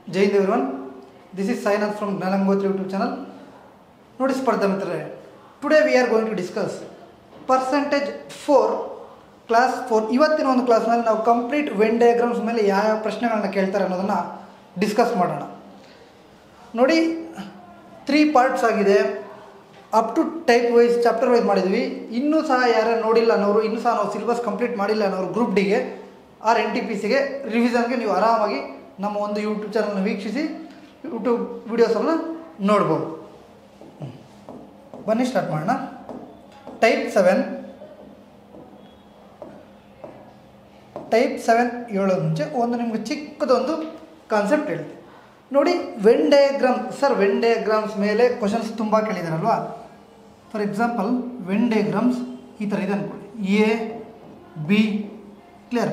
Jai Hind everyone. This is Sainath from Gnanagangotri YouTube channel. Notice Pardamitre. Today we are going to discuss percentage 4 class 4. ಇವತ್ತಿನ ಒಂದು class ನಲ್ಲಿ ನಾವು complete when diagrams ಮೇಲೆ ಯಾವ ಪ್ರಶ್ನೆಗಳನ್ನು ಕೇಳ್ತಾರೆ ಅನ್ನೋದನ್ನ ಡಿಸ್ಕಸ್ ಮಾಡೋಣ. ನೋಡಿ 3 ಪಾರ್ಟ್ಸ್ ಆಗಿದೆ. Up to type wise chapter wise ಮಾಡಿದ್ವಿ. ಇನ್ನೂ ಸಹ ಯಾರು ನೋಡಿಲ್ಲ ಅನ್ನೋರು, ಇನ್ನೂ ಸಹ ನಾವು ಸಿಲೆಬಸ್ ಕಂಪ್ಲೀಟ್ ಮಾಡಿಲ್ಲ ಅನ್ನೋರು ಗ್ರೂಪ್ ಡಿಗೆ ಆರ್ NTPCಗೆ ರಿವಿಷನ್ಗೆ ನೀವು ಆರಾಮಾಗಿ ನಮ್ಮ ಒಂದು ಯೂಟ್ಯೂಬ್ ಚಾನಲ್ನ ವೀಕ್ಷಿಸಿ ಯೂಟ್ಯೂಬ್ ವಿಡಿಯೋಸನ್ನು ನೋಡ್ಬೋದು. ಬನ್ನಿ ಸ್ಟಾರ್ಟ್ ಮಾಡೋಣ. ಟೈಪ್ 7 ಹೇಳೋದು ಮುಂಚೆ ಒಂದು ನಿಮಗೆ ಚಿಕ್ಕದೊಂದು ಕಾನ್ಸೆಪ್ಟ್ ಹೇಳ್ತೀನಿ ನೋಡಿ. When diagram sir, when diagrams ಮೇಲೆ ಕ್ವಶನ್ಸ್ ತುಂಬ ಕೇಳಿದಾರಲ್ವಾ. ಫಾರ್ ಎಕ್ಸಾಂಪಲ್ ವೆನ್ ಡಯಾಗ್ರಾಮ್ಸ್ ಈ ಥರ ಇದೆ ಅಂದ್ಕೊಳ್ಳಿ. A B clear.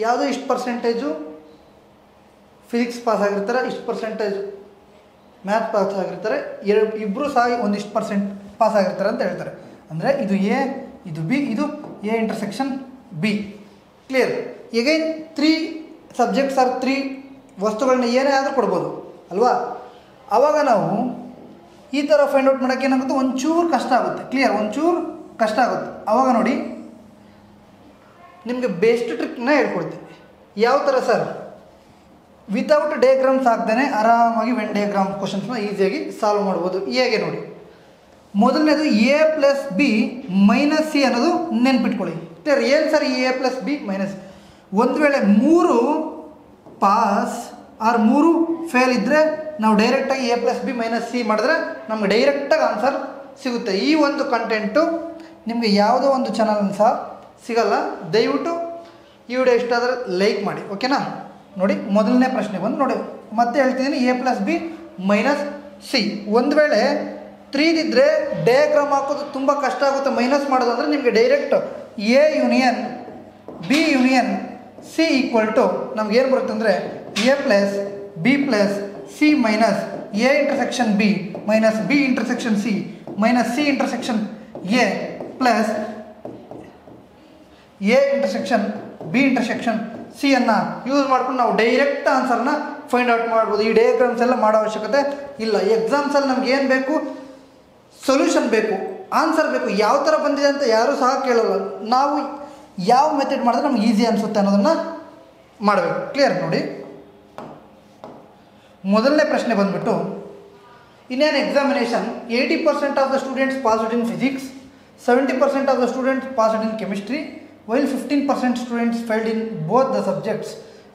ಯಾವುದೋ ಇಷ್ಟು ಪರ್ಸೆಂಟೇಜು ಫಿಸಿಕ್ಸ್ ಪಾಸ್ ಆಗಿರ್ತಾರೆ, ಇಷ್ಟು ಪರ್ಸೆಂಟೇಜ್ ಮ್ಯಾಥ್ಸ್ ಪಾಸ್ ಆಗಿರ್ತಾರೆ, ಇಬ್ಬರು ಸಹ ಒಂದಿಷ್ಟು ಪರ್ಸೆಂಟ್ ಪಾಸ್ ಆಗಿರ್ತಾರೆ ಅಂತ ಹೇಳ್ತಾರೆ. ಅಂದರೆ ಇದು A, ಇದು B, ಇದು A intersection B. Clear. Again 3 subjects are 3 ವಸ್ತುಗಳನ್ನ ಏನೇ ಆದರೂ ಕೊಡ್ಬೋದು ಅಲ್ವಾ. ಆವಾಗ ನಾವು ಈ ಥರ ಫೈಂಡ್ ಔಟ್ ಮಾಡೋಕ್ಕೆ ಏನಾಗುತ್ತೆ, ಒಂಚೂರು ಕಷ್ಟ ಆಗುತ್ತೆ. ಕ್ಲಿಯರ್, ಒಂಚೂರು ಕಷ್ಟ ಆಗುತ್ತೆ. ಆವಾಗ ನೋಡಿ ನಿಮಗೆ ಬೆಸ್ಟ್ ಟ್ರಿಕ್ನ ಹೇಳ್ಕೊಡ್ತೀನಿ. ಯಾವ ಥರ ಸರ್, ವಿತೌಟ್ ಡಯಾಗ್ರಾಮ್ಸ್ ಹಾಕ್ದೇ ಆರಾಮಾಗಿ ವೆನ್ ಡಯಾಗ್ರಾಮ್ ಕ್ವಶನ್ಸ್ನ ಈಸಿಯಾಗಿ ಸಾಲ್ವ್ ಮಾಡ್ಬೋದು. ಹೇಗೆ ನೋಡಿ, ಮೊದಲನೇದು A + B - C ಅನ್ನೋದು ನೆನ್ಪಿಟ್ಕೊಳ್ಳಿ. ಕ್ಲಿಯರ್. ಏನು ಸರ್ A + B - ಒಂದು ವೇಳೆ 3 ಪಾಸ್ ಆರ್ 3 ಫೇಲ್ ಇದ್ದರೆ ನಾವು ಡೈರೆಕ್ಟಾಗಿ A + B - C ಮಾಡಿದ್ರೆ ನಮ್ಗೆ ಡೈರೆಕ್ಟಾಗಿ ಆನ್ಸರ್ ಸಿಗುತ್ತೆ. ಈ ಒಂದು ಕಂಟೆಂಟು ನಿಮಗೆ ಯಾವುದೋ ಒಂದು ಚಾನಲ್ ಸಹ ಸಿಗಲ್ಲ. ದಯವಿಟ್ಟು ಈ ವಿಡಿಯೋ ಇಷ್ಟ ಆದರೆ ಲೈಕ್ ಮಾಡಿ, ಓಕೆನಾ. ನೋಡಿ ಮೊದಲನೇ ಪ್ರಶ್ನೆ ಬಂದು ನೋಡಿ, ಮತ್ತೆ ಹೇಳ್ತಿದ್ದೀನಿ. A + B - C. ಒಂದು ವೇಳೆ 3 ಇದ್ದರೆ ಡಯಾಗ್ರಾಮ್ ಹಾಕೋದು ತುಂಬ ಕಷ್ಟ ಆಗುತ್ತೆ. ಮೈನಸ್ ಮಾಡೋದು ಅಂದರೆ ನಿಮಗೆ direct A union B union C equal to ನಮ್ಗೇನು ಬರುತ್ತೆ ಅಂದರೆ A + B + C minus A intersection B minus B intersection C minus C intersection A plus A intersection B intersection C ಅನ್ನು ಯೂಸ್ ಮಾಡ್ಕೊಂಡು ನಾವು direct ಆನ್ಸರ್ನ find out ಮಾಡ್ಬೋದು. ಈ diagrams ಎಲ್ಲ ಮಾಡೋ ಅವಶ್ಯಕತೆ ಇಲ್ಲ. ಎಕ್ಸಾಮ್ಸಲ್ಲಿ ನಮ್ಗೆ ಏನು ಬೇಕು, ಸೊಲ್ಯೂಷನ್ ಬೇಕು, ಆನ್ಸರ್ ಬೇಕು. ಯಾವ ಥರ ಬಂದಿದೆ ಅಂತ ಯಾರೂ ಸಹ ಕೇಳಲ್ಲ. ನಾವು ಯಾವ ಮೆಥಡ್ ಮಾಡಿದ್ರೆ ನಮ್ಗೆ ಈಸಿ ಅನಿಸುತ್ತೆ ಅನ್ನೋದನ್ನು ಮಾಡಬೇಕು. ಕ್ಲಿಯರ್. ನೋಡಿ ಮೊದಲನೇ ಪ್ರಶ್ನೆ ಬಂದ್ಬಿಟ್ಟು, in an examination 80% of the students passed in physics, 70% of the students passed in chemistry, while 15% students failed in both the subjects.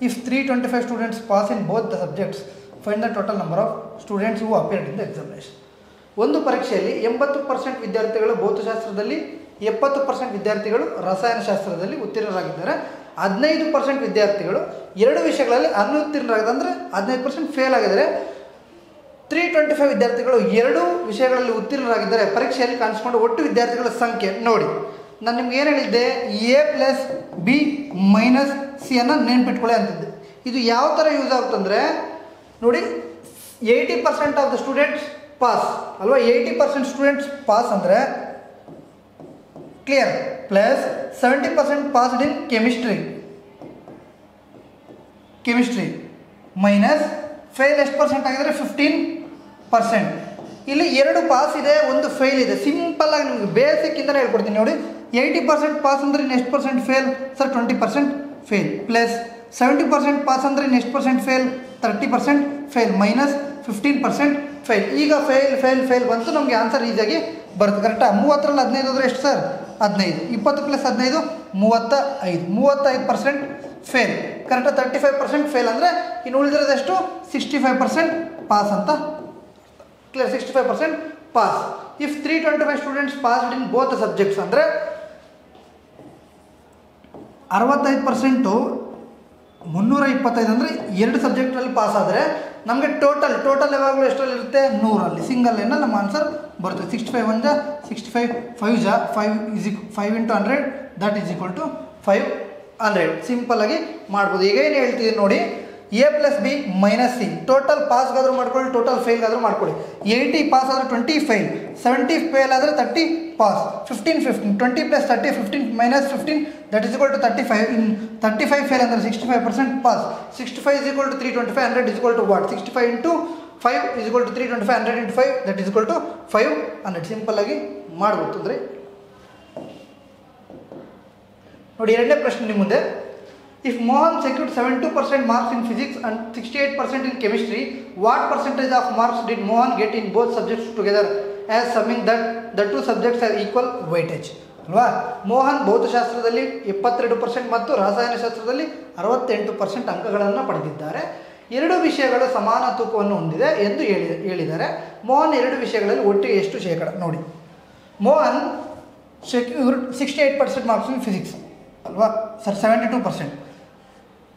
If 325 students pass in both the subjects, find the total number of students who appeared in the examination. ಒಂದು ಪರೀಕ್ಷೆಯಲ್ಲಿ 80% ವಿದ್ಯಾರ್ಥಿಗಳು ಭೌತಶಾಸ್ತ್ರದಲ್ಲಿ, 70% ವಿದ್ಯಾರ್ಥಿಗಳು ರಸಾಯನಶಾಸ್ತ್ರದಲ್ಲಿ ಉತ್ತೀರ್ಣರಾಗಿದ್ದಾರೆ. 15% ವಿದ್ಯಾರ್ಥಿಗಳು 2 ವಿಷಯಗಳಲ್ಲಿ ಅನುತ್ತೀರ್ಣರಾಗಿದೆ, ಅಂದರೆ 15% fail ಆಗಿದ್ದಾರೆ. 325 ವಿದ್ಯಾರ್ಥಿಗಳು 2 ವಿಷಯಗಳಲ್ಲಿ ಉತ್ತೀರ್ಣರಾಗಿದ್ದಾರೆ. ಪರೀಕ್ಷೆಯಲ್ಲಿ ಕಾಣಿಸ್ಕೊಂಡು ಒಟ್ಟು ವಿದ್ಯಾರ್ಥಿಗಳ ಸಂಖ್ಯೆ ನೋಡಿ. ನಾನು ನಿಮ್ಗೆ ಏನು ಹೇಳಿದ್ದೆ, A + B - C ಅನ್ನು ನೆನ್ಪಿಟ್ಕೊಳ್ಳಿ ಅಂತಿದ್ದೆ. ಇದು ಯಾವ ಥರ ಯೂಸ್ ಆಗುತ್ತಂದರೆ ನೋಡಿ, 80% ಆಫ್ ದ ಸ್ಟೂಡೆಂಟ್ಸ್ ಪಾಸ್ ಅಲ್ವಾ. 80% ಸ್ಟೂಡೆಂಟ್ಸ್ ಪಾಸ್ ಅಂದರೆ clear, plus 70% passed in chemistry minus fail ಎಷ್ಟು ಪರ್ಸೆಂಟ್ ಆಗಿದರೆ 15%. ಇಲ್ಲಿ 2 ಪಾಸ್ ಇದೆ, 1 ಫೇಲ್ ಇದೆ. ಸಿಂಪಲ್ಲಾಗಿ ನಿಮಗೆ ಬೇಸಿಕ್ಕಿಂದಲೇ ಹೇಳ್ಕೊಡ್ತೀನಿ ನೋಡಿ. 80% ಪಾಸ್ ಅಂದರೆ ಇನ್ನೆಷ್ಟು percent fail sir, 20% fail, plus 70% pass ಅಂದರೆ ಇನ್ನೆಷ್ಟು percent fail, 30% fail, minus 15% fail. ಈಗ ಫೇಲ್ ಬಂತು, ನಮಗೆ ಆನ್ಸರ್ ಈಸಿಯಾಗಿ ಬರುತ್ತೆ. ಕರೆಕ್ಟಾ. 30ರಲ್ಲಿ 15 ಅಂದರೆ ಎಷ್ಟು ಸರ್, 15. 20 + 15 35% ಫೇಲ್. ಕರೆಕ್ಟಾ. 35% ಫೇಲ್ ಅಂದರೆ ಇನ್ನು ಉಳಿದಿರೋದೆಷ್ಟು, 65% ಪಾಸ್ ಅಂತ. Clear. 65% pass. If 325 students passed in both subjects ಅಂದರೆ 65%, 325 ಅಂದರೆ 2 ಸಬ್ಜೆಕ್ಟ್ರಲ್ಲಿ ಪಾಸ್ ಆದರೆ ನಮಗೆ ಟೋಟಲ್ ಯಾವಾಗಲೂ ಎಷ್ಟರಲ್ಲಿ ಇರುತ್ತೆ, 100ರಲ್ಲಿ. ಸಿಂಗಲ್ ಲೈನಲ್ಲಿ ನಮ್ಮ ಆನ್ಸರ್ ಬರುತ್ತೆ. 65 1 65, 5 5 × 100 ದಟ್ ಈಸ್ ಈಕ್ವಲ್ ಟು 500. ಸಿಂಪಲ್ಲಾಗಿ ಮಾಡ್ಬೋದು. ಈಗ ಏನು ಹೇಳ್ತಿದ್ದೀನಿ ನೋಡಿ, A + B - C. ಟೋಟಲ್ ಪಾಸ್ಗಾದರೂ ಮಾಡ್ಕೊಳ್ಳಿ, ಟೋಟಲ್ ಫೇಲ್ಗಾದರೂ ಮಾಡ್ಕೊಳ್ಳಿ. 80 ಪಾಸ್ ಆದರೆ 20 ಫೇಲ್, 70 ಫೇಲ್ ಆದರೆ 30 pass. 15 15, 20 plus 30, 15 minus 15, that is equal to 35. In 35 fail under 65% pass. 65 is equal to 325, 100 is equal to what? 65 into 5 is equal to 325, 100 into 5, that is equal to 500. Simple ಆಗಿ ಮಾಡ್ಬೋದು ಅಂದರೆ ನೋಡಿ. ಎರಡನೇ ಪ್ರಶ್ನೆ ನಿಮ್ಮ ಮುಂದೆ. If Mohan secured 72% marks in physics and 68% in chemistry, what percentage of marks did Mohan get in both subjects together, assuming that the two subjects have equal weightage? ಅಲ್ವಾ? ಮೋಹನ್ ಭೌತಶಾಸ್ತ್ರದಲ್ಲಿ 72% ಮತ್ತು ರಸಾಯನಶಾಸ್ತ್ರದಲ್ಲಿ 68% ಅಂಕಗಳನ್ನು ಪಡೆದಿದ್ದಾರೆ. ಎರಡು ವಿಷಯಗಳು ಸಮಾನ ತೂಕವನ್ನು ಹೊಂದಿದೆ ಎಂದು ಹೇಳಿದ್ದಾರೆ. ಮೋಹನ್ ಎರಡು ವಿಷಯಗಳಲ್ಲಿ ಒಟ್ಟಿಗೆ ಎಷ್ಟು ಶೇಕಡ? ನೋಡಿ, Mohan secured 68% marks in physics ಅಲ್ವಾ ಸರ್, 72%.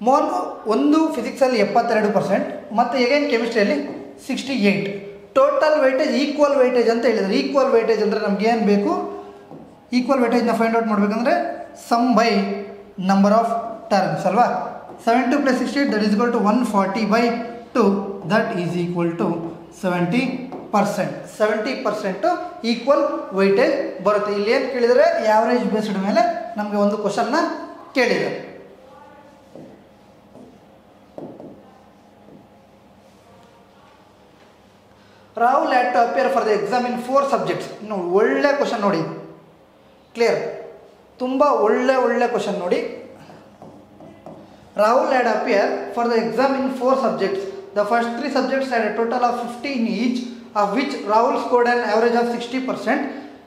ಮೋಹನ್ ಒಂದು ಫಿಸಿಕ್ಸಲ್ಲಿ 72% ಮತ್ತು ಎಗೈನ್ ಕೆಮಿಸ್ಟ್ರಿಯಲ್ಲಿ 68. ಟೋಟಲ್ ವೈಟೇಜ್ ಈಕ್ವಲ್ ವೈಟೇಜ್ ಅಂತ ಹೇಳಿದ್ದಾರೆ. ಈಕ್ವಲ್ ವೈಟೇಜ್ ಅಂದರೆ ನಮ್ಗೆ ಏನು ಬೇಕು? ಈಕ್ವಲ್ ವೈಟೇಜ್ನ ಫೈಂಡ್ ಔಟ್ ಮಾಡಬೇಕಂದ್ರೆ sum by number of terms ಅಲ್ವಾ. 72 + 68 that is equal to 140/2, that is equal to 70%. 70% equal weightage ಬರುತ್ತೆ. ಇಲ್ಲಿ ಏನು ಕೇಳಿದರೆ ಆ್ಯಾವ್ರೇಜ್ ಬೇಸ್ಡ್ ಮೇಲೆ ನಮಗೆ ಒಂದು ಕ್ವಶನ್ನ ಕೇಳಿದ್ದಾರೆ. Rahul had to appear for the exam in 4 subjects. ಇನ್ನು ಒಳ್ಳೆ ಕ್ವಶನ್ ನೋಡಿ, ಕ್ಲಿಯರ್, ತುಂಬ ಒಳ್ಳೆ ಕ್ವಶನ್ ನೋಡಿ. Rahul had appear for the exam in 4 subjects. The first 3 subjects had a total of 50 in each, of which Rahul scored an average of 60%.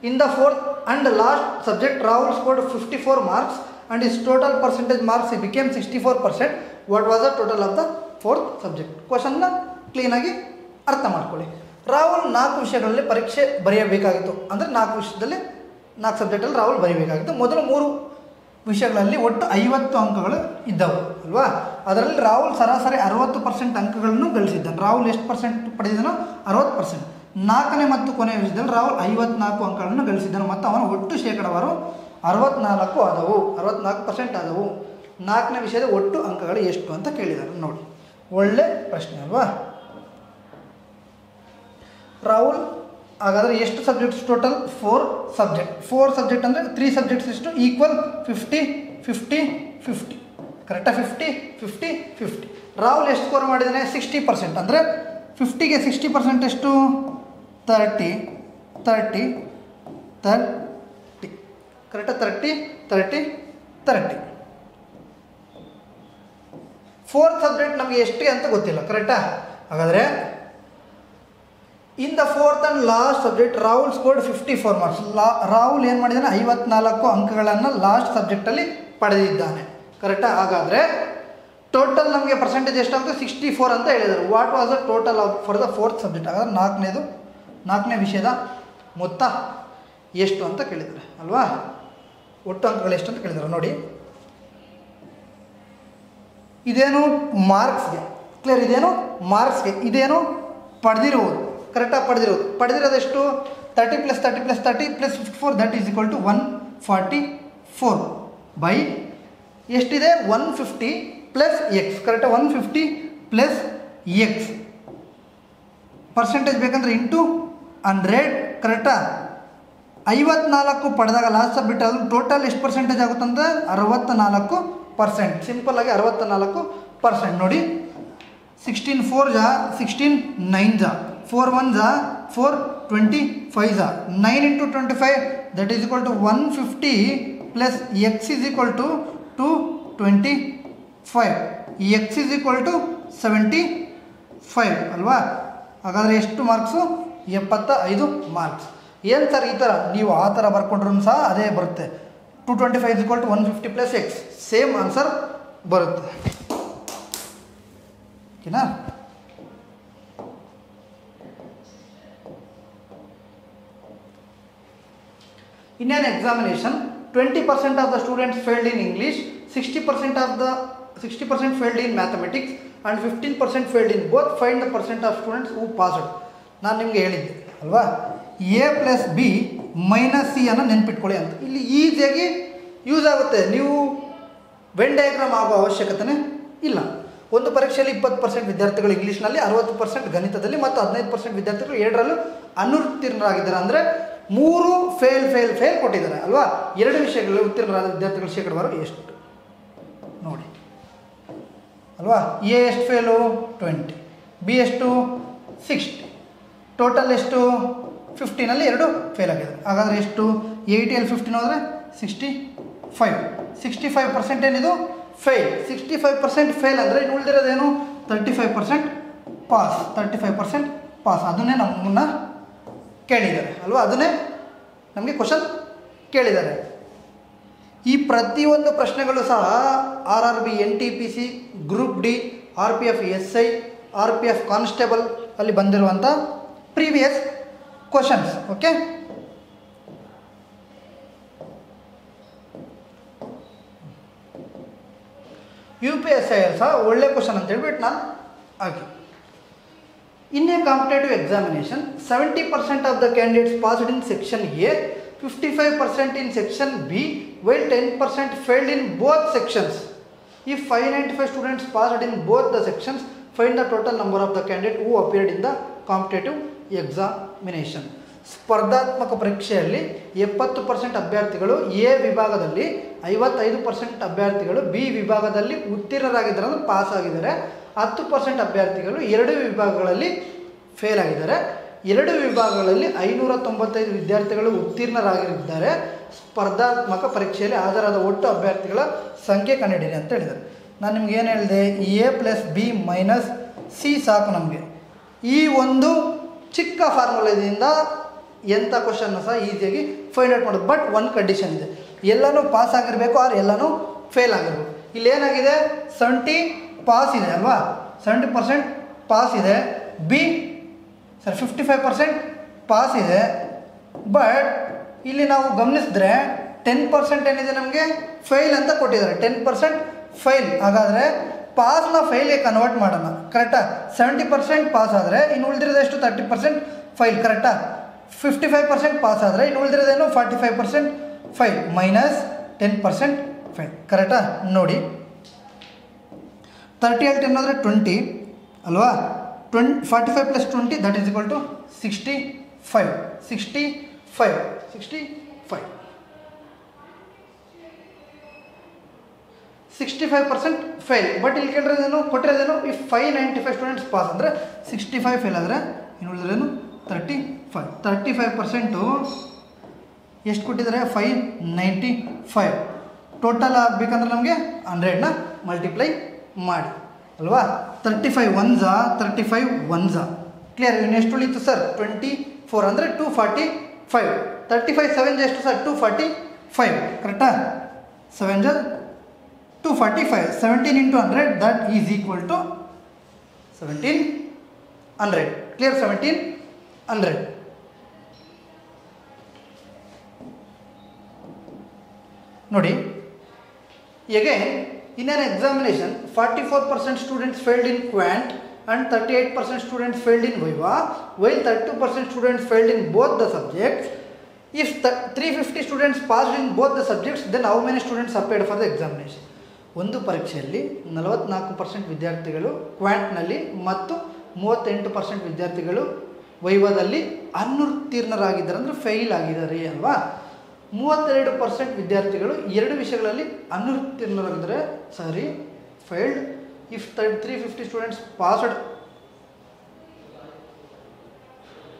In the fourth and last subject, Rahul scored 54 marks and his total percentage marks became 64%. What was the total of the fourth subject? ಕ್ವಶನ್ನ ಕ್ಲೀನಾಗಿ ಅರ್ಥ ಮಾಡ್ಕೊಳ್ಳಿ. ರಾಹುಲ್ 4 ವಿಷಯಗಳಲ್ಲಿ ಪರೀಕ್ಷೆ ಬರೆಯಬೇಕಾಗಿತ್ತು. ಅಂದರೆ 4 ವಿಷಯದಲ್ಲಿ 4 ಸಬ್ಜೆಕ್ಟಲ್ಲಿ ರಾಹುಲ್ ಬರೀಬೇಕಾಗಿತ್ತು. ಮೊದಲು 3 ವಿಷಯಗಳಲ್ಲಿ ಒಟ್ಟು 50 ಅಂಕಗಳು ಇದ್ದವು ಅಲ್ವಾ. ಅದರಲ್ಲಿ ರಾಹುಲ್ ಸರಾಸರಿ 60% ಅಂಕಗಳನ್ನು ಗಳಿಸಿದ್ದಾನೆ. ರಾಹುಲ್ ಎಷ್ಟು ಪರ್ಸೆಂಟ್ ಪಡೆದಿದ್ದಾನೋ 60%. 4ನೇ ಮತ್ತು ಕೊನೆಯ ವಿಷಯದಲ್ಲಿ ರಾಹುಲ್ 54 ಅಂಕಗಳನ್ನು ಗಳಿಸಿದ್ದಾನೆ ಮತ್ತು ಅವನ ಒಟ್ಟು ಶೇಕಡಾವಾರು 64 ಆದವು, 64% ಆದವು. 4ನೇ ವಿಷಯದ ಒಟ್ಟು ಅಂಕಗಳು ಎಷ್ಟು ಅಂತ ಕೇಳಿದ್ದಾರೆ ನೋಡಿ. ಒಳ್ಳೆ ಪ್ರಶ್ನೆ ಅಲ್ವಾ. ರಾಹುಲ್ ಹಾಗಾದರೆ ಎಷ್ಟು ಸಬ್ಜೆಕ್ಟ್ಸ್ ಟೋಟಲ್? 4 ಸಬ್ಜೆಕ್ಟ್. 4 ಸಬ್ಜೆಕ್ಟ್ ಅಂದರೆ 3 ಸಬ್ಜೆಕ್ಟ್ಸ್ ಎಷ್ಟು? ಈಕ್ವಲ್ 50 50 50, ಕರೆಕ್ಟಾ? 50 50 50. ರಾಹುಲ್ ಎಷ್ಟು ಸ್ಕೋರ್ ಮಾಡಿದ್ದಾನೆ? 60%. ಅಂದರೆ 50ಗೆ 60% ಎಷ್ಟು? 30 30 30, ಕರೆಕ್ಟಾ? 30 30 30. 4 ಸಬ್ಜೆಕ್ಟ್ ನಮಗೆ ಎಷ್ಟು ಅಂತ ಗೊತ್ತಿಲ್ಲ, ಕರೆಕ್ಟಾ? ಹಾಗಾದರೆ in the fourth and last subject Rahul scored 54 marks. Rahul ಏನು ಮಾಡಿದ್ದಾನೆ? 54 ಅಂಕಗಳನ್ನು ಲಾಸ್ಟ್ ಸಬ್ಜೆಕ್ಟಲ್ಲಿ ಪಡೆದಿದ್ದಾನೆ, ಕರೆಕ್ಟಾ? ಹಾಗಾದರೆ ಟೋಟಲ್ ನಮಗೆ ಪರ್ಸೆಂಟೇಜ್ ಎಷ್ಟಾಗುತ್ತೆ? 64 ಅಂತ ಹೇಳಿದ್ದಾರೆ. What was the total for the fourth subject? ಹಾಗಾದ್ರೆ 4ನೇ ವಿಷಯದ ಮೊತ್ತ ಎಷ್ಟು ಅಂತ ಕೇಳಿದ್ದಾರೆ ಅಲ್ವಾ. ಒಟ್ಟು ಅಂಕಗಳು ಎಷ್ಟು ಅಂತ ಕೇಳಿದ್ದಾರೆ ನೋಡಿ. ಇದೇನು ಮಾರ್ಕ್ಸ್ಗೆ, ಕ್ಲಿಯರ್? ಇದೇನು ಮಾರ್ಕ್ಸ್ಗೆ, ಇದೇನು ಪಡೆದಿರುವುದು, ಕರೆಕ್ಟಾಗಿ ಪಡೆದಿರೋದೆಷ್ಟು? 30 + 30 + 30 + 54, that is equal to 144 by ಎಷ್ಟಿದೆ? 150 + x, ಕರೆಕ್ಟಾಗಿ? 150 + x ಪರ್ಸೆಂಟೇಜ್ ಬೇಕಂದ್ರೆ ಇಂಟು 100, ಕರೆಕ್ಟಾ? 54 ಪಡೆದಾಗ ಲಾಸ್ಟ್ ಸಬ್ಜೆಕ್ಟ್ ಅದು ಟೋಟಲ್ ಎಷ್ಟು ಪರ್ಸೆಂಟೇಜ್ ಆಗುತ್ತಂದ್ರೆ 64%. ಸಿಂಪಲ್ಲಾಗಿ 64% ನೋಡಿ. 16 4 ಜಾ 16 9 ಜಾ 4 1 ಜಾ 4 25 ಜಾ 9 × 25, that is equal to 150 + x is equal to 225. x is equal to 75 ಅಲ್ವಾ. ಹಾಗಾದರೆ ಎಷ್ಟು ಮಾರ್ಕ್ಸು? 75 ಮಾರ್ಕ್ಸ್. ಏನು ಸರ್ ಈ ಥರ ನೀವು ಆ ಥರ ಬರ್ಕೊಂಡ್ರೂ ಸಹ ಅದೇ ಬರುತ್ತೆ. 225 is equal to 150 + x, same answer ಬರುತ್ತೆ, ಓಕೆನಾ? In an examination, 20% of the students failed in English, 60% failed in mathematics and 15% failed in both. Find the percent of students who passed. ನಾನು ನಿಮಗೆ ಹೇಳಿದ್ದೆ ಅಲ್ವಾ, A + B - C ಅನ್ನು ನೆನ್ಪಿಟ್ಕೊಳ್ಳಿ ಅಂತ. ಇಲ್ಲಿ ಈಸಿಯಾಗಿ ಯೂಸ್ ಆಗುತ್ತೆ. ನೀವು ವೆನ್ ಡಯಾಗ್ರಾಮ್ ಆಗೋ ಅವಶ್ಯಕತೆ ಇಲ್ಲ. ಒಂದು ಪರೀಕ್ಷೆಯಲ್ಲಿ 20% ವಿದ್ಯಾರ್ಥಿಗಳು ಇಂಗ್ಲೀಷ್ನಲ್ಲಿ, 60% ಗಣಿತದಲ್ಲಿ ಮತ್ತು 15% ವಿದ್ಯಾರ್ಥಿಗಳು ಎರಡರಲ್ಲೂ ಅನುತ್ತೀರ್ಣರಾಗಿದ್ದಾರೆ. ಅಂದರೆ 3 ಫೇಲ್ ಕೊಟ್ಟಿದ್ದಾರೆ ಅಲ್ವಾ. 2 ವಿಷಯಗಳಲ್ಲಿ ಉತ್ತೀರ್ಣರಾದ ವಿದ್ಯಾರ್ಥಿಗಳ ಶೇಕಡಾವಾರು ಎಷ್ಟು ನೋಡಿ ಅಲ್ವಾ. ಎ ಎಷ್ಟು ಫೇಲು 20, ಬಿ ಎಷ್ಟು 60, ಟೋಟಲ್ ಎಷ್ಟು 15ನಲ್ಲಿ 2 ಫೇಲ್ ಆಗಿದೆ. ಹಾಗಾದರೆ ಎಷ್ಟು 80 15 ಹೋದರೆ 65% ಏನಿದು ಫೇಲ್. 65% ಫೇಲ್ ಅಂದರೆ ಇನ್ನು ಉಳಿದಿರೋದೇನು 35% ಪಾಸ್. ಅದನ್ನೇ ನಮ್ಮನ್ನು ಕೇಳಿದ್ದಾರೆ ಅಲ್ವಾ, ಅದನ್ನೇ ನಮಗೆ ಕ್ವಶನ್ ಕೇಳಿದ್ದಾರೆ. ಈ ಪ್ರತಿಯೊಂದು ಪ್ರಶ್ನೆಗಳು ಸಹ RRB, NTPC, group D, RPF SI, RPF constable ಅಲ್ಲಿ ಬಂದಿರುವಂಥ ಪ್ರೀವಿಯಸ್ ಕ್ವಶನ್ಸ್. ಓಕೆ, UPSI ಸಹ ಒಳ್ಳೆ ಕ್ವಶನ್ ಅಂತ ಹೇಳ್ಬಿಟ್ಟು ನಾನು ಹಾಕಿ. In a competitive examination, 70% of the candidates passed in section A, 55% in section B, while 10% failed in both sections. If 595 students passed in both the sections, find the total number of the candidates who appeared in the competitive examination. ಸ್ಪರ್ಧಾತ್ಮಕ ಪರೀಕ್ಷೆಯಲ್ಲಿ 70% ಅಭ್ಯರ್ಥಿಗಳು A ವಿಭಾಗದಲ್ಲಿ, 55% ಅಭ್ಯರ್ಥಿಗಳು B ವಿಭಾಗದಲ್ಲಿ ಉತ್ತೀರ್ಣರಾಗಿದ್ದಾರೆ ಅಂದರೆ pass ಆಗಿದ್ದಾರೆ. 10% ಅಭ್ಯರ್ಥಿಗಳು 2 ವಿಭಾಗಗಳಲ್ಲಿ ಫೇಲ್ ಆಗಿದ್ದಾರೆ. 2 ವಿಭಾಗಗಳಲ್ಲಿ 595 ವಿದ್ಯಾರ್ಥಿಗಳು ಉತ್ತೀರ್ಣರಾಗಿದ್ದಾರೆ. ಸ್ಪರ್ಧಾತ್ಮಕ ಪರೀಕ್ಷೆಯಲ್ಲಿ ಹಾಜರಾದ ಒಟ್ಟು ಅಭ್ಯರ್ಥಿಗಳ ಸಂಖ್ಯೆ ಕಂಡುಹಿಡಿಯಿರಿ ಅಂತ ಹೇಳಿದ್ದಾರೆ. ನಾನು ನಿಮ್ಗೆ ಏನು ಹೇಳಿದೆ, A plus B minus C ಸಾಕು ನಮಗೆ. ಈ ಒಂದು ಚಿಕ್ಕ ಫಾರ್ಮುಲಾದಿಂದ ಎಂಥ ಕ್ವಶನ್ನ ಸಹ ಈಸಿಯಾಗಿ ಫೈಂಡ್ ಔಟ್ ಮಾಡೋದು. ಬಟ್ ಒಂದು ಕಂಡೀಷನ್ ಇದೆ, ಎಲ್ಲನೂ ಪಾಸ್ ಆಗಿರಬೇಕು ಆರ್ ಎಲ್ಲನೂ ಫೇಲ್ ಆಗಿರಬೇಕು. ಇಲ್ಲೇನಾಗಿದೆ 70 ಪಾಸ್ ಇದೆ ಅಲ್ವಾ, 70% ಪಾಸ್ ಇದೆ. ಬಿ 55% ಪಾಸ್ ಇದೆ. ಬಟ್ ಇಲ್ಲಿ ನಾವು ಗಮನಿಸಿದ್ರೆ 10% ಏನಿದೆ ನಮಗೆ ಫೇಲ್ ಅಂತ ಕೊಟ್ಟಿದ್ದಾರೆ. 10% ಫೇಲ್. ಹಾಗಾದರೆ ಪಾಸ್ನ ಫೇಲ್ಗೆ ಕನ್ವರ್ಟ್ ಮಾಡೋಣ, ಕರೆಕ್ಟಾ? 70% ಪಾಸ್ ಆದರೆ ಇನ್ನು ಉಳಿದಿರೋದೆಷ್ಟು 30% ಫೈಲ್, ಕರೆಕ್ಟಾ? 55% ಪಾಸ್ ಆದರೆ ಇನ್ನು ಉಳಿದಿರೋದೇನು 45% ಫೈಲ್ ಮೈನಸ್ 10% ಫೈಲ್, ಕರೆಕ್ಟಾ? ನೋಡಿ 38 ಅನ್ನೋದ್ರೆ 20 ಅಲ್ವಾ. 45 + 20 that is equal to 65. 65% fail. But ಇಲ್ಲಿ ಕೇಳಿರೋದೇನು ಕೊಟ್ಟಿರೋದೇನು, ಈ 595 ಸ್ಟೂಡೆಂಟ್ಸ್ ಪಾಸ್ ಅಂದರೆ 65 ಫೇಲ್ ಆದರೆ ಇನ್ನು ಉಳಿದ್ರೇನು 35% ಎಷ್ಟು ಕೊಟ್ಟಿದ್ದಾರೆ 595. ಟೋಟಲ್ ಆಗಬೇಕಂದ್ರೆ ನಮಗೆ 100ನ ಮಲ್ಟಿಪ್ಲೈ ಮಾಡಿ ಅಲ್ವಾ. 35 1s ಕ್ಲಿಯರ್. ಇನ್ನೆಷ್ಟು ಉಳಿತು ಸರ್ 24 ಅಂದರೆ 245. 35 7 ಎಷ್ಟು ಸರ್ 245, ಕರೆಕ್ಟಾ? 7 245. 17 × 100 that is equal to 1700. Clear? 1700. ನೋಡಿ again in an examination 44% students failed in quant and 38% students failed in viva, while 32% students failed in both the subjects. If 350 students passed in both the subjects, then how many students appeared for the examination? ಒಂದು ಪರೀಕ್ಷೆಯಲ್ಲಿ 44% ವಿದ್ಯಾರ್ಥಿಗಳು ಕ್ವಾಂಟ್ನಲ್ಲಿ ಮತ್ತು 38% ವಿದ್ಯಾರ್ಥಿಗಳು ವೈವಾದಲ್ಲಿ ಅನುತ್ತೀರ್ಣರಾಗಿದ್ದಾರೆ ಅಂದರೆ fail ಆಗಿದ್ದಾರೆ ಅಲ್ವಾ. 32% ವಿದ್ಯಾರ್ಥಿಗಳು 2 ವಿಷಯಗಳಲ್ಲಿ ಅನುತ್ತೀರ್ಣರಾಗಿದ್ದಾರೆ, sorry failed. If 350 students passed,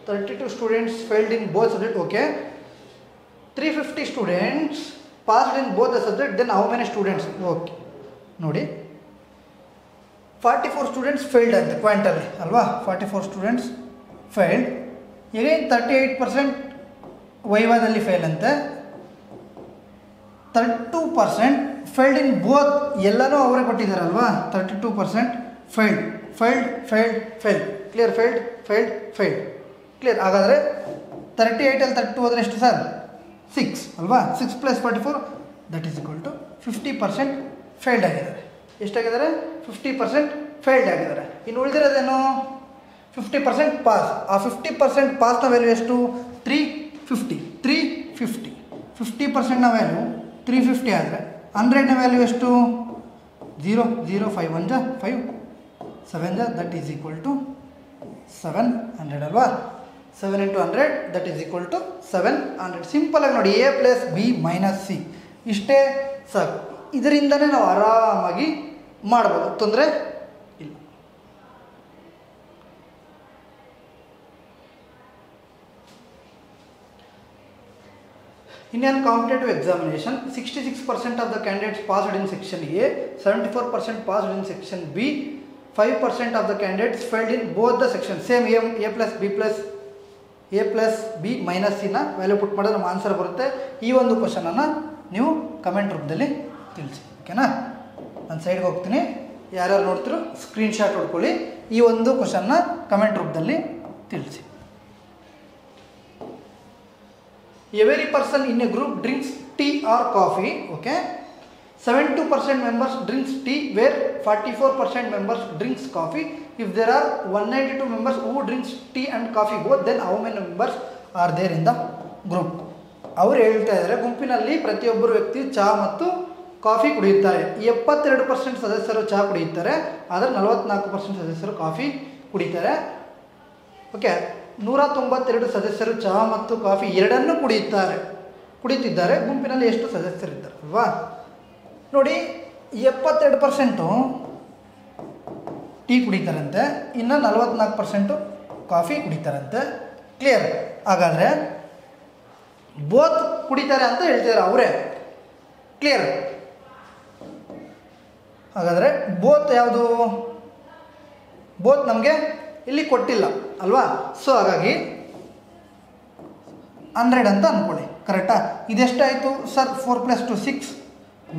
32 students failed in both subject. Okay, 350 students passed in both the subject, then how many students? Okay ನೋಡಿ 44 ಸ್ಟೂಡೆಂಟ್ಸ್ ಫೇಲ್ಡ್ ಅಂತ ಕ್ವಾಂಟಲ್ಲಿ ಅಲ್ವಾ. 44 ಸ್ಟೂಡೆಂಟ್ಸ್ ಫೇಲ್ಡ್. ಎಗೈನ್ 38% ವೈವಾದಲ್ಲಿ ಫೇಲ್ ಅಂತೆ. 32% ಫೇಲ್ಡ್ ಇನ್ ಬೋತ್, ಎಲ್ಲನೂ ಅವರೇ ಕೊಟ್ಟಿದ್ದಾರಲ್ವಾ. 32% failed. Clear? Failed clear. ಹಾಗಾದರೆ 38 32 ಹೋದರೆ ಎಷ್ಟು ಸರ್ 6 ಅಲ್ವಾ. 6 + 44 that is equal to 50% failed ಆಗಿದ್ದಾರೆ. ಎಷ್ಟಾಗಿದ್ದಾರೆ 50% ಫೇಲ್ಡ್ ಆಗಿದ್ದಾರೆ. ಇನ್ನು ಉಳಿದಿರೋದೇನು 50% ಪಾಸ್. ಆ 50% ಪಾಸ್ನ ವ್ಯಾಲ್ಯೂ ಎಷ್ಟು 350. 50%ನ ವ್ಯಾಲ್ಯೂ 350 ಆದರೆ 100ನ ವ್ಯಾಲ್ಯೂ ಎಷ್ಟು 0 0 5 1 5 7 ದಟ್ ಈಸ್ ಈಕ್ವಲ್ ಟು 700 ಅಲ್ವಾ. 7 into 100 that is equal to 700. Simple ಆಗಿ ನೋಡಿ, a plus B minus C ಇಷ್ಟೇ ಸಾಕು. ಇದರಿಂದನೇ ನಾವು ಆರಾಮಾಗಿ ಮಾಡ್ಬೋದು, ತೊಂದರೆ ಇಲ್ಲ. In an competitive examination, 66% of the candidates passed in section A, 74% passed in section B, 5% of the candidates failed in both the sections. Same A plus B minus C ನ value ಪುಟ್ ಮಾಡಿದ್ರೆ ನಮ್ಮ ಆನ್ಸರ್ ಬರುತ್ತೆ. ಈ ಒಂದು ಕ್ವಶನನ್ನು ನೀವು comment ರೂಪದಲ್ಲಿ ತಿಳಿಸಿ, ಓಕೆನಾ? ನಾನು ಸೈಡ್ಗೆ ಹೋಗ್ತೀನಿ, ಯಾರ್ಯಾರು ನೋಡ್ತಿರೋ ಸ್ಕ್ರೀನ್ಶಾಟ್ ಹೊಡ್ಕೊಳ್ಳಿ. ಈ ಒಂದು ಕ್ವಶನ್ನ ಕಮೆಂಟ್ ರೂಪದಲ್ಲಿ ತಿಳಿಸಿ. Every person in a group drinks tea or coffee, okay? 72% members drinks tea where 44% members drinks coffee. If there are 192 members who drinks tea and coffee both, then how many members are there in the group? ಅವರು ಹೇಳ್ತಾ ಇದ್ದಾರೆ, ಗುಂಪಿನಲ್ಲಿ ಪ್ರತಿಯೊಬ್ಬರು ವ್ಯಕ್ತಿ ಚಹಾ ಮತ್ತು coffee ಕುಡಿಯುತ್ತಾರೆ. 72% ಸದಸ್ಯರು ಚಹಾ ಕುಡಿಯುತ್ತಾರೆ, ಆದರೆ 44% ಸದಸ್ಯರು ಕಾಫಿ ಕುಡಿತಾರೆ. ಓಕೆ, 192 ಸದಸ್ಯರು ಚಹಾ ಮತ್ತು ಕಾಫಿ ಎರಡನ್ನೂ ಕುಡಿಯುತ್ತಿದ್ದಾರೆ. ಗುಂಪಿನಲ್ಲಿ ಎಷ್ಟು ಸದಸ್ಯರಿದ್ದಾರೆ ಅಲ್ವಾ? ನೋಡಿ, 72% ಟೀ ಕುಡಿತಾರಂತೆ, ಇನ್ನು 44% ಕಾಫಿ ಕುಡಿತಾರಂತೆ. ಕ್ಲಿಯರ್? ಹಾಗಾದರೆ ಬೋತ್ ಕುಡಿತಾರೆ ಅಂತ ಹೇಳ್ತಿದ್ದಾರೆ ಅವರೇ. ಕ್ಲಿಯರ್? ಹಾಗಾದರೆ ಬೋತ್ ಯಾವುದು? ಬೋತ್ ನಮಗೆ ಇಲ್ಲಿ ಕೊಟ್ಟಿಲ್ಲ ಅಲ್ವಾ? ಸೊ ಹಾಗಾಗಿ 100 ಅಂತ ಅಂದ್ಕೊಳ್ಳಿ, ಕರೆಕ್ಟಾ? ಇದೆಷ್ಟಾಯಿತು ಸರ್? 4 + 2 6,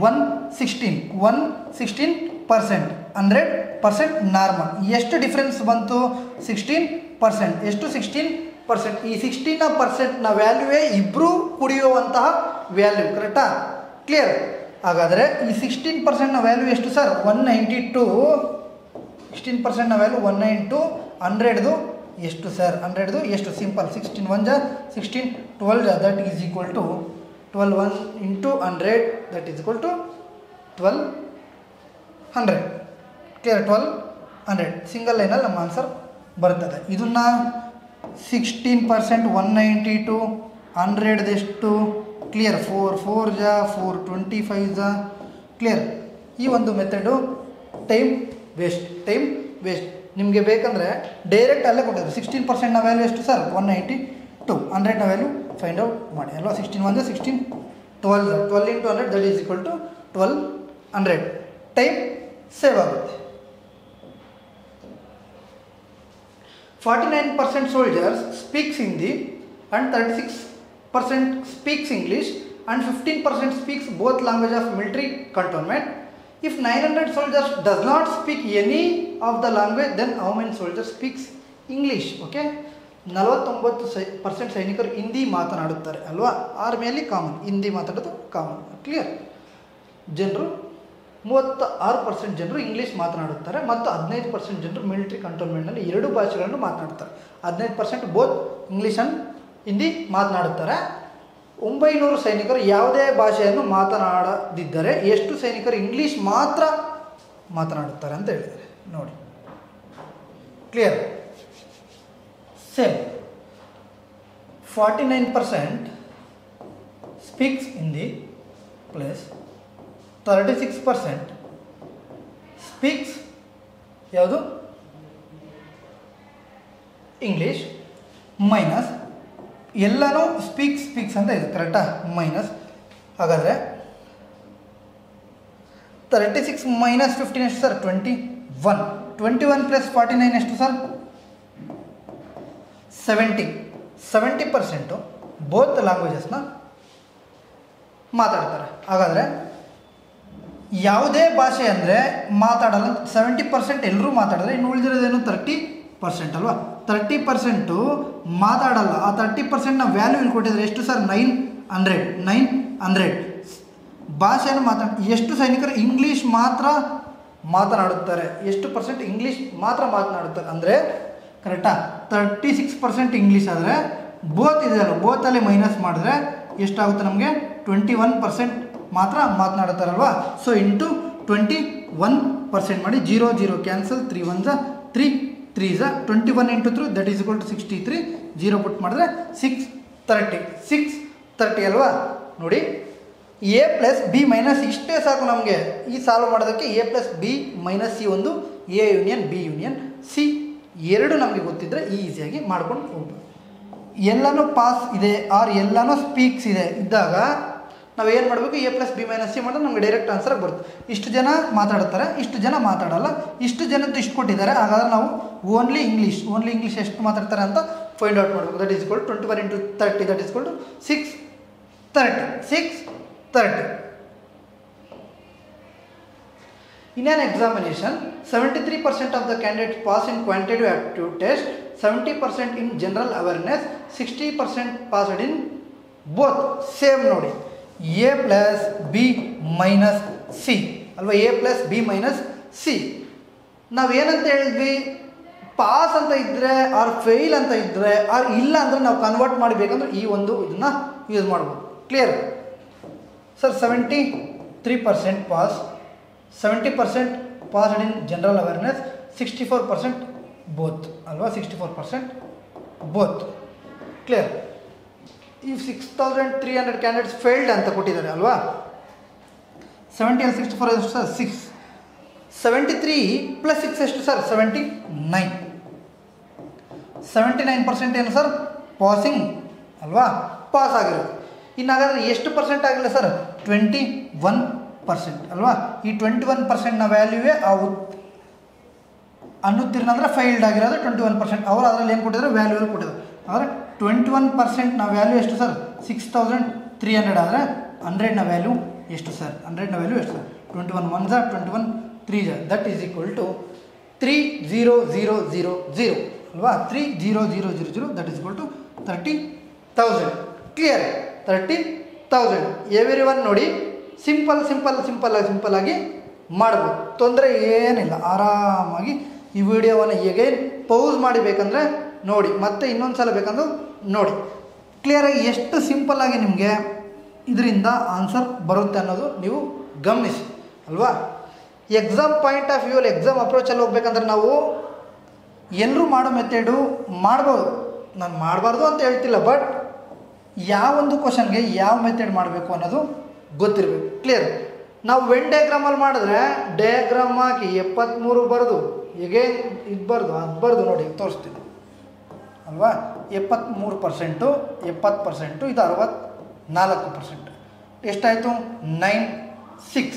116, 116%, 100% ನಾರ್ಮಲ್. ಎಷ್ಟು ಡಿಫ್ರೆನ್ಸ್ ಬಂತು? 16%. ಎಷ್ಟು? 16%. ಈ 16% ವ್ಯಾಲ್ಯೂವೇ ಇಬ್ಬರು ಕುಡಿಯುವಂತಹ ವ್ಯಾಲ್ಯೂ, ಕರೆಕ್ಟಾ? ಕ್ಲಿಯರ್? ಹಾಗಾದರೆ ಈ 16% ವ್ಯಾಲ್ಯೂ ಎಷ್ಟು ಸರ್? 192. 16% ವ್ಯಾಲ್ಯೂ 192. 100ದು ಎಷ್ಟು ಸರ್? 100ದು ಎಷ್ಟು? ಸಿಂಪಲ್, 16 1 ಜಾ 16, 12 ಜಾ that is equal to 12 1 into 100 that is equal to 1200. Clear? 1200 single ಲೈನಲ್ಲಿ ನಮ್ಮ ಆನ್ಸರ್ ಬರ್ತದೆ. ಇದನ್ನು 16%, 192, 100ದೆಷ್ಟು? ಕ್ಲಿಯರ್? 4 4 ಜಾ 4, 25 ಜಾ. ಕ್ಲಿಯರ್? ಈ ಒಂದು ಮೆಥಡು ಟೈಮ್ ವೇಸ್ಟ್. ನಿಮಗೆ ಬೇಕಂದರೆ ಡೈರೆಕ್ಟ್ ಅಲ್ಲೇ ಕೊಟ್ಟಿದ್ರು. 16% ವ್ಯಾಲ್ಯೂ ಎಷ್ಟು ಸರ್? 192. 100ನ ವ್ಯಾಲ್ಯೂ ಫೈಂಡ್ ಔಟ್ ಮಾಡಿ ಅಲ್ವಾ? 16 1 16, 12 12 into 100 that is equal to 1200. Time save ಆಗುತ್ತೆ. 49% soldiers speaks Hindi and 36% speaks English and 15% speaks both language of military cantonment. If 900 soldiers does not speak any of the language, then how many soldiers speaks English? Okay, 49% ಸೈನಿಕರು ಹಿಂದಿ ಮಾತನಾಡುತ್ತಾರೆ ಅಲ್ವಾ? ಆರ್ಮಿಯಲ್ಲಿ common, Hindi ಮಾತಾಡೋದು common. Clear? ಜನರು 36% ಜನರು English ಮಾತನಾಡುತ್ತಾರೆ ಮತ್ತು 15% ಜನರು military ಕಂಟೋನ್ಮೆಂಟ್ನಲ್ಲಿ ಎರಡು ಭಾಷೆಗಳನ್ನು ಮಾತನಾಡ್ತಾರೆ. 15% ಬೋತ್ ಇಂಗ್ಲೀಷ್ ಆ್ಯಂಡ್ ಹಿಂದಿ ಮಾತನಾಡುತ್ತಾರೆ. 900 ಸೈನಿಕರು ಯಾವುದೇ ಭಾಷೆಯನ್ನು ಮಾತನಾಡದಿದ್ದರೆ ಎಷ್ಟು ಸೈನಿಕರು ಇಂಗ್ಲೀಷ್ ಮಾತ್ರ ಮಾತನಾಡುತ್ತಾರೆ ಅಂತ ಹೇಳಿದ್ದಾರೆ ನೋಡಿ. Clear? Same 49% speaks Hindi plus 36% speaks ಯಾವುದು? ಇಂಗ್ಲೀಷ್ ಮೈನಸ್ ಎಲ್ಲನೂ ಸ್ಪೀಕ್ಸ್ ಅಂತ ಇದೆ, ಕರೆಕ್ಟಾ? ಮೈನಸ್. ಹಾಗಾದರೆ 36 ಮೈನಸ್ 15 ಎಷ್ಟು ಸರ್? 21. 21 ಪ್ಲಸ್ 49 ಎಷ್ಟು ಸರ್? 70. 70% ಬೋತ್ ಲ್ಯಾಂಗ್ವೇಜಸ್ನ ಮಾತಾಡ್ತಾರೆ. ಹಾಗಾದರೆ ಯಾವುದೇ ಭಾಷೆ ಅಂದರೆ ಮಾತಾಡಲ್ಲ. 70% ಎಲ್ಲರೂ ಮಾತಾಡಿದ್ರೆ ಇನ್ನು ಉಳಿದಿರೋದೇನು? 30% ಅಲ್ವಾ? 30% ಮಾತಾಡಲ್ಲ. ಆ 30%ನ ವ್ಯಾಲ್ಯೂ ಇಲ್ಲಿ ಕೊಟ್ಟಿದ್ದಾರೆ ಎಷ್ಟು ಸರ್? 900 ಭಾಷೆಯನ್ನು ಎಷ್ಟು ಸೈನಿಕರು ಇಂಗ್ಲೀಷ್ ಮಾತ್ರ ಮಾತನಾಡುತ್ತಾರೆ? ಎಷ್ಟು ಪರ್ಸೆಂಟ್ ಇಂಗ್ಲೀಷ್ ಮಾತ್ರ ಮಾತನಾಡುತ್ತಾರೆ ಅಂದರೆ ಕರೆಕ್ಟಾ? 36% ಇಂಗ್ಲೀಷ್ ಆದರೆ ಬೋತ್ ಇದೆಯಲ್ಲ, ಬೋತಲ್ಲಿ ಮೈನಸ್ ಮಾಡಿದ್ರೆ ಎಷ್ಟಾಗುತ್ತೆ ನಮಗೆ? 21% ಮಾತ್ರ ಮಾತನಾಡುತ್ತಾರಲ್ವಾ? ಸೊ ಇಂಟು 21% ಮಾಡಿ. 0 0 cancel, 3 1 3 3s 21 into 3 that is equal to 63. 0 ಪುಟ್ ಮಾಡಿದ್ರೆ 630 ಅಲ್ವಾ. ನೋಡಿ ಎ ಪ್ಲಸ್ ಬಿ ಮೈನಸ್ ಇಷ್ಟೇ ಸಾಕು ನಮಗೆ ಈ ಸಾಲ್ವ್ ಮಾಡೋದಕ್ಕೆ. A plus B minus C ಒಂದು, A union B union C ಎರಡು ನಮಗೆ ಗೊತ್ತಿದ್ದರೆ ಈಸಿಯಾಗಿ ಮಾಡ್ಕೊಂಡು ಹೋಗ್ಬೋದು. ಎಲ್ಲನೂ ಪಾಸ್ ಇದೆ ಆರ್ ಎಲ್ಲನೂ ಸ್ಪೀಕ್ಸ್ ಇದೆ ಇದ್ದಾಗ ನಾವು ಏನು ಮಾಡಬೇಕು, A plus B minus C ಮಾಡಿದ್ರೆ ನಮಗೆ ಡೈರೆಕ್ಟ್ ಆನ್ಸರ್ ಬರುತ್ತೆ. ಇಷ್ಟು ಜನ ಮಾತಾಡ್ತಾರೆ, ಇಷ್ಟು ಜನ ಮಾತಾಡಲ್ಲ, ಇಷ್ಟು ಜನದ್ದು ಇಷ್ಟು ಕೊಟ್ಟಿದ್ದಾರೆ, ಹಾಗಾದ್ರೆ ನಾವು ಓನ್ಲಿ ಇಂಗ್ಲೀಷ್ ಎಷ್ಟು ಮಾತಾಡ್ತಾರೆ ಅಂತ ಫೈಂಡ್ ಔಟ್ ಮಾಡಬೇಕು. That is equal 21 into 30 that is equal to 630. In an examination, 73% of the candidates pass in quantitative aptitude test, 70% in general awareness, 60% passed in both. Same ನೋಡಿ, A plus B minus C ಅಲ್ವಾ, A plus B minus C. ನಾವೇನಂತ ಹೇಳಿದ್ವಿ, pass ಅಂತ ಇದ್ದರೆ or fail ಅಂತ ಇದ್ದರೆ R ಇಲ್ಲ ಅಂದರೆ ನಾವು ಕನ್ವರ್ಟ್ ಮಾಡಬೇಕಂದ್ರೆ ಈ ಒಂದು ಇದನ್ನು ಯೂಸ್ ಮಾಡ್ಬೋದು. Clear sir? 73% pass, 70% passed in general awareness, 64% both ಅಲ್ವಾ, 64% ಬೋತ್. ಕ್ಲಿಯರ್? ಈ 6300 ಕ್ಯಾಂಡಿಡೇಟ್ಸ್ ಫೇಲ್ಡ್ ಅಂತ ಕೊಟ್ಟಿದ್ದಾರೆ ಅಲ್ವಾ. 70 and 64 ಎಷ್ಟು ಸರ್? 6. 73 ಪ್ಲಸ್ 6 ಎಷ್ಟು ಸರ್? 79. 79% ಏನು ಸರ್? ಪಾಸಿಂಗ್ ಅಲ್ವಾ, ಪಾಸ್ ಆಗಿರೋದು. ಇನ್ನು ಹಾಗಾದರೆ ಎಷ್ಟು ಪರ್ಸೆಂಟ್ ಆಗಿಲ್ಲ ಸರ್? 21% ಅಲ್ವಾ. ಈ 21%ನ ವ್ಯಾಲ್ಯೂವೇ ಅನುತ್ತೀರ್ಣ ಅಂದರೆ ಫೈಲ್ಡ್ ಆಗಿರೋದು 21%. ಅವರು ಅದರಲ್ಲಿ ಏನು ಕೊಟ್ಟಿದ್ದಾರೆ? ವ್ಯಾಲ್ಯೂ ಕೊಟ್ಟಿದ್ದಾರೆ. ಆದರೆ 21%ನ ವ್ಯಾಲ್ಯೂ ಎಷ್ಟು ಸರ್? 6300 ಆದರೆ 100ನ ವ್ಯಾಲ್ಯೂ ಎಷ್ಟು ಸರ್? 100ನ ವ್ಯಾಲ್ಯೂ ಎಷ್ಟು sir? 21 1s 21 3s that is equal to 30000 ಅಲ್ವಾ. 30000 that is equal to 30,000. Clear? 30,000. Everyone ನೋಡಿ, ಸಿಂಪಲ್ ಆಗಿ ಮಾಡ್ಬೋದು, ತೊಂದರೆ ಏನಿಲ್ಲ. ಆರಾಮಾಗಿ ಈ ವಿಡಿಯೋವನ್ನು ಎಗೈನ್ ಪೌಸ್ ಮಾಡಿ ಬೇಕಂದರೆ ನೋಡಿ, ಮತ್ತೆ ಇನ್ನೊಂದು ಸಲ ಬೇಕಂದ್ರೆ ನೋಡಿ. ಕ್ಲಿಯರಾಗಿ ಎಷ್ಟು ಸಿಂಪಲ್ಲಾಗಿ ನಿಮಗೆ ಇದರಿಂದ ಆನ್ಸರ್ ಬರುತ್ತೆ ಅನ್ನೋದು ನೀವು ಗಮನಿಸಿ ಅಲ್ವಾ. ಎಕ್ಸಾಮ್ ಪಾಯಿಂಟ್ ಆಫ್ ವ್ಯೂಲ್ಲಿ, ಎಕ್ಸಾಮ್ ಅಪ್ರೋಚಲ್ಲಿ ಹೋಗ್ಬೇಕಂದ್ರೆ ನಾವು ಎಲ್ಲರೂ ಮಾಡೋ ಮೆಥಡು ಮಾಡ್ಬೋದು, ನಾನು ಮಾಡಬಾರ್ದು ಅಂತ ಹೇಳ್ತಿಲ್ಲ, ಬಟ್ ಯಾವೊಂದು ಕ್ವಶನ್ಗೆ ಯಾವ ಮೆಥಡ್ ಮಾಡಬೇಕು ಅನ್ನೋದು ಗೊತ್ತಿರಬೇಕು. ಕ್ಲಿಯರ್? ನಾವು ವೆನ್ ಡಯಾಗ್ರಾಮಲ್ಲಿ ಮಾಡಿದ್ರೆ ಡಯಾಗ್ರಾಮ್ ಹಾಕಿ 73 ಬರೆದು ಎಗೇನ್ ಇದು ಬರೆದು ಅದು ಬರೆದು ನೋಡಿ ತೋರಿಸ್ತೀನಿ ಅಲ್ವಾ. 73%, 70%, ಇದು 64%. ಎಷ್ಟಾಯಿತು? 9, 6.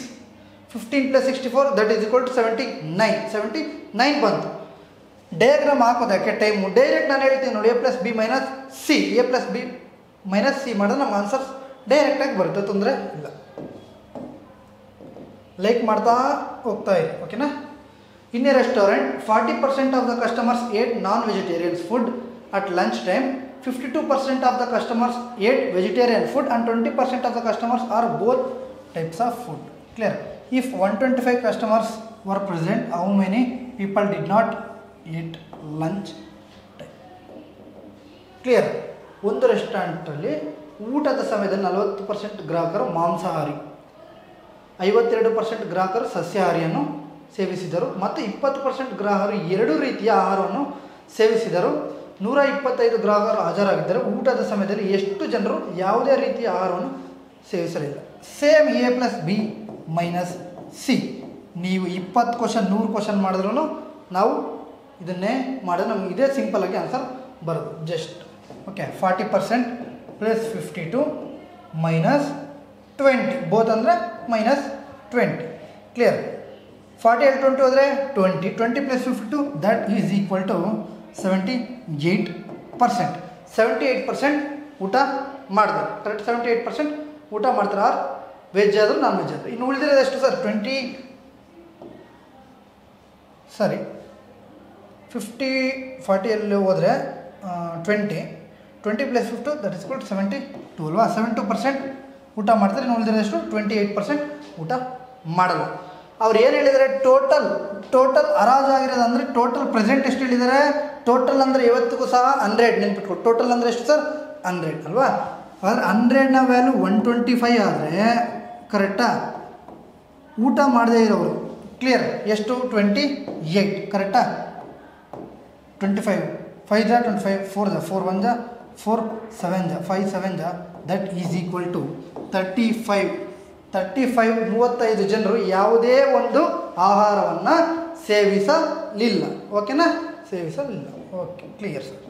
15 + 64 ದಟ್ ಈಸ್ ಈಕ್ವಲ್ ಟು 79 ಬಂತು. ಡಯಾಗ್ರಾಮ್ ಹಾಕೋದಕ್ಕೆ ಟೈಮು ಡೈರೆಕ್ಟ್ ನಾನು ಹೇಳ್ತೀನಿ ನೋಡಿ, A plus B minus C, A plus B minus C ಮಾಡಿದ್ರೆ ನಮ್ಮ ಆನ್ಸರ್ಸ್ ಡೈರೆಕ್ಟಾಗಿ ಬರುತ್ತೆ, ತೊಂದರೆ ಇಲ್ಲ. ಲೈಕ್ ಮಾಡ್ತಾ ಹೋಗ್ತಾ ಇರಿ, ಓಕೆನಾ. In a restaurant 40% of the customers ate non vegetarians food at lunch time, 52% of the customers ate vegetarian food and 20% of the customers are both types of food. Clear? If 125 customers were present, how many people did not eat lunch time? Clear? ಒಂದು ರೆಸ್ಟೋರೆಂಟಲ್ಲಿ ಊಟದ ಸಮಯದಲ್ಲಿ 40% ಗ್ರಾಹಕರು ಮಾಂಸಾಹಾರಿ, 52% ಗ್ರಾಹಕರು ಸಸ್ಯಾಹಾರಿಯನ್ನು ಸೇವಿಸಿದರು ಮತ್ತು 20% ಗ್ರಾಹಕರು ಎರಡೂ ರೀತಿಯ ಆಹಾರವನ್ನು ಸೇವಿಸಿದರು. 125 ಗ್ರಾಹಕರು ಹಾಜರಾಗಿದ್ದರು. ಊಟದ ಸಮಯದಲ್ಲಿ ಎಷ್ಟು ಜನರು ಯಾವುದೇ ರೀತಿಯ ಆಹಾರವನ್ನು ಸೇವಿಸಲಿಲ್ಲ? Same A plus B minus C. ನೀವು 20 ಕ್ವಶನ್ 100 ಕ್ವಶನ್ ಮಾಡಿದ್ರೂ ನಾವು ಇದನ್ನೇ ಮಾಡಿದ್ರೆ ನಮ್ಗೆ ಇದೇ ಸಿಂಪಲ್ಲಾಗಿ ಆನ್ಸರ್ ಬರೋದು. Just okay. 40% plus 52 minus 20 both ಅಂದರೆ ಮೈನಸ್ 20. ಕ್ಲಿಯರ್? 40 × 20 ಹೋದರೆ 20, 20 + 52 ದಟ್ ಈಸ್ ಈಕ್ವಲ್ ಟು 78%. 78% ಊಟ ಮಾಡ್ತಾರೆ. ಕರೆಕ್ಟ್? 78% ಊಟ ಮಾಡ್ತಾರೆ, ಆರ್ ವೆಜ್ ಆದರೂ ನಾನ್ ವೆಜ್ ಆದರೂ. ಇನ್ನು ಉಳಿದಿರೋದು ಎಷ್ಟು ಸರ್? 50 40 ಹೋದರೆ 20 + 52 ದಟ್ ಇಸ್ ಈಕ್ವಲ್ ಟು 72 ಅಲ್ವಾ. 72% ಊಟ ಮಾಡ್ತಾರೆ. ಇನ್ನು ಉಳಿದಿರೋದಷ್ಟು 28% ಊಟ ಮಾಡಲ್ಲ. ಅವ್ರು ಏನು ಹೇಳಿದ್ದಾರೆ? ಟೋಟಲ್ ಹರಾಜಾಗಿರೋದು ಅಂದರೆ ಟೋಟಲ್ ಪ್ರೆಸೆಂಟ್ ಎಷ್ಟು ಹೇಳಿದ್ದಾರೆ? ಟೋಟಲ್ ಅಂದರೆ ಇವತ್ತಿಗೂ ಸಹ 100 ನೆನ್ಪಿಟ್ಕೊಂಡು. ಟೋಟಲ್ ಅಂದರೆ ಎಷ್ಟು ಸರ್? 100 ಅಲ್ವಾ. ಆದರೆ 100ನ ವ್ಯಾಲ್ಯೂ 125 ಆದರೆ ಕರೆಕ್ಟಾ? ಊಟ ಮಾಡದೇ ಇರೋರು ಕ್ಲಿಯರ್ ಎಷ್ಟು? 28 ಕರೆಕ್ಟಾ? 25 5 ಜಾ 25 4 ಜಾ 4 1 ಜಾ 4 7 ಜಾ 5 7 ಜಾ ದಟ್ ಈಸ್ ಈಕ್ವಲ್ ಟು 35 ಜನರು ಯಾವುದೇ ಒಂದು ಆಹಾರವನ್ನು ಸೇವಿಸಲಿಲ್ಲ. ಓಕೆನಾ? ಸೇವಿಸಲಿಲ್ಲ. Okay, clear sir.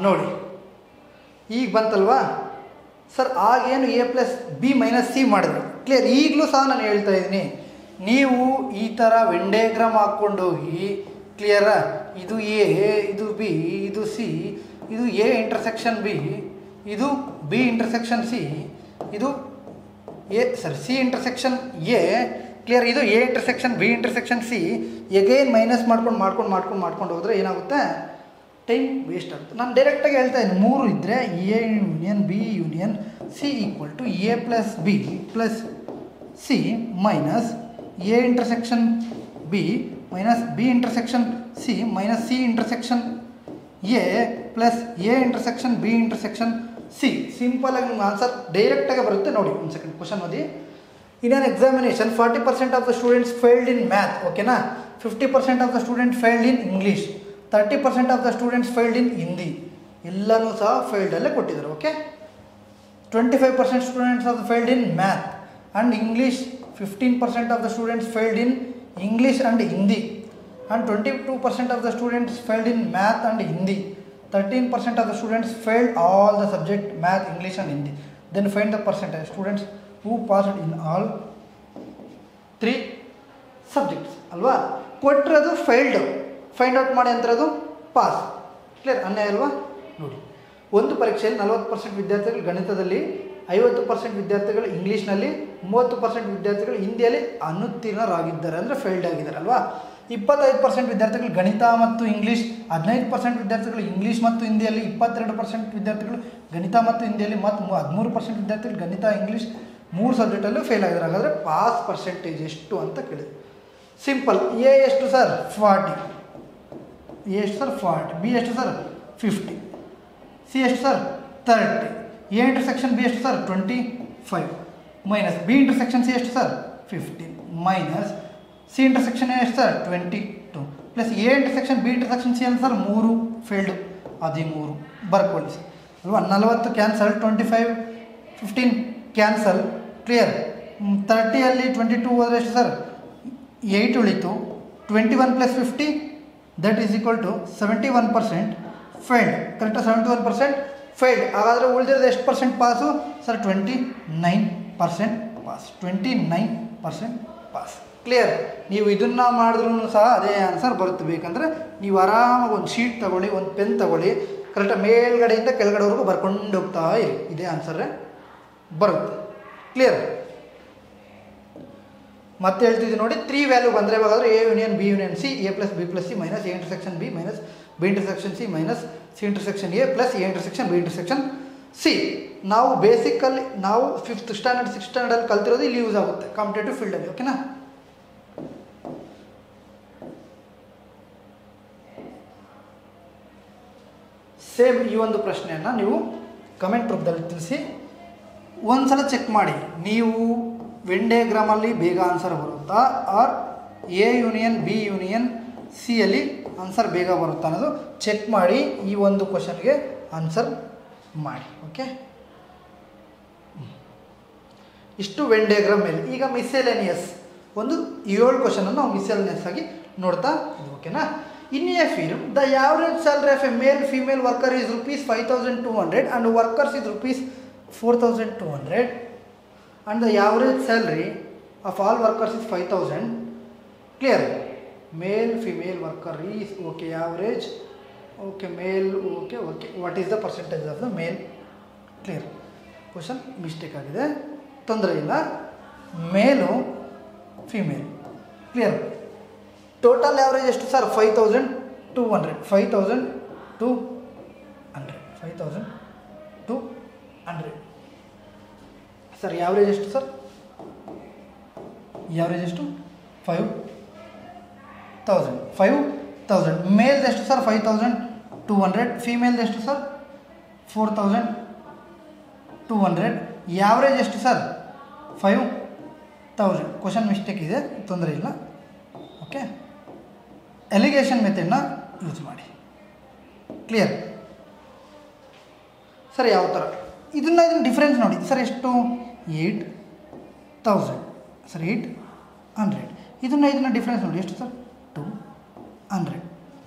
ನೋಡಿ ಈಗ ಬಂತಲ್ವಾ ಸರ್, ಆಗೇನು A plus B minus C ಮಾಡಿದ್ರು. ಕ್ಲಿಯರ್? ಈಗಲೂ ಸಹ ನಾನು ಹೇಳ್ತಾ ಇದ್ದೀನಿ, ನೀವು ಈ ಥರ ವೆನ್ ಡಯಾಗ್ರಾಮ್ ಹಾಕ್ಕೊಂಡೋಗಿ, ಕ್ಲಿಯರಾ? ಇದು ಎ, ಇದು ಬಿ, ಇದು ಸಿ, ಇದು ಎ ಇಂಟರ್ಸೆಕ್ಷನ್ ಬಿ, ಇದು ಬಿ ಇಂಟರ್ಸೆಕ್ಷನ್ ಸಿ, ಇದು ಸಿ ಇಂಟರ್ಸೆಕ್ಷನ್ ಎ, ಕ್ಲಿಯರ್? ಇದು A intersection B intersection C. Again minus ಮಾಡ್ಕೊಂಡು ಹೋದರೆ ಏನಾಗುತ್ತೆ? ಟೈಮ್ ವೇಸ್ಟ್ ಆಗುತ್ತೆ. ನಾನು ಡೈರೆಕ್ಟಾಗಿ ಹೇಳ್ತಾ ಇದ್ದೀನಿ, 3 ಇದ್ದರೆ A union B union C equal to A plus B plus C minus A intersection B minus B intersection C minus C intersection A plus A intersection B intersection C. ಸಿಂಪಲಾಗಿ ನಿಮ್ಗೆ answer ಡೈರೆಕ್ಟಾಗಿ ಬರುತ್ತೆ. ನೋಡಿ ಒಂದು second question ಓದಿ. In an examination 40% of the students failed in math. ಓಕೆನಾ? 50% of the student failed in English, 30% of the students failed in Hindi. ಎಲ್ಲನೂ ಸಹ ಫೇಲ್ಡಲ್ಲೇ ಕೊಟ್ಟಿದ್ದಾರೆ. Okay? 25% students of failed in math and English, 15% of the students failed in English and Hindi, and 22% of the students failed in math and Hindi, 13% of the students failed all the subject math, English and Hindi. Then find the percentage students who passed in all 3 subjects. ಅಲ್ವಾ? ಕೊಟ್ಟಿರೋದು failed, find out ಮಾಡಿ ಅಂತಿರೋದು pass. Clear? ಅನ್ಯಾಯ ಅಲ್ವಾ? ನೋಡಿ, ಒಂದು ಪರೀಕ್ಷೆಯಲ್ಲಿ 40% ವಿದ್ಯಾರ್ಥಿಗಳು ಗಣಿತದಲ್ಲಿ, 50% ವಿದ್ಯಾರ್ಥಿಗಳು ಇಂಗ್ಲೀಷ್ನಲ್ಲಿ, 30% ವಿದ್ಯಾರ್ಥಿಗಳು ಹಿಂದಿಯಲ್ಲಿ ಅನುತ್ತೀರ್ಣರಾಗಿದ್ದಾರೆ, ಅಂದರೆ ಫೇಲ್ಡ್ ಆಗಿದ್ದಾರೆ ಅಲ್ವಾ? 25% ವಿದ್ಯಾರ್ಥಿಗಳು ಗಣಿತ ಮತ್ತು ಇಂಗ್ಲೀಷ್, 15% ವಿದ್ಯಾರ್ಥಿಗಳು ಇಂಗ್ಲೀಷ್ ಮತ್ತು ಹಿಂದಿಯಲ್ಲಿ, 22% ವಿದ್ಯಾರ್ಥಿಗಳು ಗಣಿತ ಮತ್ತು ಹಿಂದಿಯಲ್ಲಿ, ಮತ್ತು 13% ವಿದ್ಯಾರ್ಥಿಗಳು ಗಣಿತ ಇಂಗ್ಲೀಷ್ 3 ಸಬ್ಜೆಕ್ಟಲ್ಲೂ ಫೇಲ್ ಆಗಿದ್ದಾರೆ. ಹಾಗಾದರೆ ಪಾಸ್ ಪರ್ಸೆಂಟೇಜ್ ಎಷ್ಟು ಅಂತ ಕೇಳಿದೆ. ಸಿಂಪಲ್. ಎ ಎಷ್ಟು ಸರ್? 40. ಎ ಎಷ್ಟು ಸರ್? 40. ಬಿ ಎಷ್ಟು ಸರ್? 50. ಸಿ ಎಷ್ಟು ಸರ್? 30. ಎ ಇಂಟರ್ಸೆಕ್ಷನ್ ಬಿ ಎಷ್ಟು sir? 25 minus B intersection C ಎಷ್ಟು sir? 15 minus C intersection A ಎಷ್ಟು sir? 22 plus A intersection B intersection C ಅಂತ ಸರ್ 3 ಫೇಲ್ಡು, 13 ಬರ್ಕೊಳ್ಳಿ sir ಅಲ್ವಾ? 40 ಕ್ಯಾನ್ಸಲ್, 25 15 ಕ್ಯಾನ್ಸಲ್. ಕ್ಲಿಯರ್? 30ಅಲ್ಲಿ 22 ಹೋದರೆ ಎಷ್ಟು ಸರ್? 8 ಉಳಿತು. 21 plus 50 that is equal to 71% failed. ಕರೆಕ್ಟಾಗಿ 71% ಫೇಲ್ಡ್. ಹಾಗಾದರೆ ಉಳಿದಿರೋದು ಎಷ್ಟು percent pass sir? 29% pass. 29% pass. Clear? ನೀವು ಇದನ್ನು ಮಾಡಿದ್ರೂ ಸಹ ಅದೇ ಆನ್ಸರ್ ಬರುತ್ತೆ. ಬೇಕಂದರೆ ನೀವು ಆರಾಮಾಗಿ ಒಂದು ಶೀಟ್ ತೊಗೊಳ್ಳಿ, ಒಂದು ಪೆನ್ ತೊಗೊಳ್ಳಿ, ಕರೆಕ್ಟಾಗಿ ಮೇಲ್ಗಡೆಯಿಂದ ಕೆಳಗಡೆವರೆಗೂ ಬರ್ಕೊಂಡು ಹೋಗ್ತಾ ಇರಿ, ಇದೇ ಆನ್ಸರೇ ಬರುತ್ತೆ. ಕ್ಲಿಯರ್? ಮತ್ತೆ ಹೇಳ್ತಿದ್ದೀನಿ ನೋಡಿ, 3 ವ್ಯಾಲ್ಯೂ ಬಂದರೆ ಇವಾಗಾದರೆ A union B union C, A plus B plus C minus A intersection B minus B intersection C minus C intersection A plus A intersection B intersection C. ನಾವು ಬೇಸಿಕಲ್ಲಿ ನಾವು 5th standard 6th ಸ್ಟ್ಯಾಂಡರ್ಡಲ್ಲಿ ಕಲ್ತಿರೋದು ಇಲ್ಲಿ use ಆಗುತ್ತೆ competitive ಫೀಲ್ಡಲ್ಲಿ. ಓಕೆನಾ? Same ಈ ಒಂದು ಪ್ರಶ್ನೆಯನ್ನು ನೀವು ಕಮೆಂಟ್ ರೂಪದಲ್ಲಿ ತಿಳಿಸಿ. ಒಂದು ಸಲ ಚೆಕ್ ಮಾಡಿ, ನೀವು ವೆನ್ ಡಯಾಗ್ರಾಮಲ್ಲಿ ಬೇಗ ಆನ್ಸರ್ ಬರುತ್ತಾ or A union B union C ಅಲ್ಲಿ ಆನ್ಸರ್ ಬೇಗ ಬರುತ್ತಾ ಅನ್ನೋದು ಚೆಕ್ ಮಾಡಿ ಈ ಒಂದು ಕ್ವಶನ್ಗೆ ಆನ್ಸರ್ ಮಾಡಿ. ಓಕೆ? ಇಷ್ಟು ವೆನ್ ಡಯಾಗ್ರಾಮ್ ಮೇಲೆ. ಈಗ ಮಿಸ್ಸೆಲೇನಿಯಸ್ ಒಂದು 7 ಕ್ವಶನನ್ನು ನಾವು ಮಿಸ್ಸೆಲೇನಿಯಸ್ ಆಗಿ ನೋಡ್ತಾ ಇದು. ಓಕೆನಾ? In A film the average salary of A mail female worker is ₹5200 and workers is ₹4200 and the average salary of all workers is 5000. Clear? Male female worker is okay, average okay, male okay, what is the percentage of the male? Clear? Question mistake ಆಗಿದೆ, ತೊಂದರೆ ಇಲ್ಲ. ಮೇಲು female. Clear? Total average ಎಷ್ಟು sir? 5200. 5200 sir. Average ಎಷ್ಟು sir? Average ಎಷ್ಟು? 5000. ಮೇಲ್ದು ಎಷ್ಟು sir? 5200. ಫೀಮೇಲ್ದು ಎಷ್ಟು sir? 4200. Average ಎಷ್ಟು ಸರ್? 5000. ಕ್ವಶನ್ ಮಿಸ್ಟೇಕ್ ಇದೆ, ತೊಂದರೆ ಇಲ್ಲ. ಓಕೆ? ಎಲಿಗೇಷನ್ ಮೆಥಡ್ನ ಯೂಸ್ ಮಾಡಿ. Clear sir? ಯಾವ ಥರ ಇದನ್ನು ಡಿಫ್ರೆನ್ಸ್ ನೋಡಿ ಸರ್. ಎಷ್ಟು? 8,000 ಸರ್, 800. ಇದನ್ನು ಡಿಫ್ರೆನ್ಸ್ ನೋಡಿ ಎಷ್ಟು sir? 200.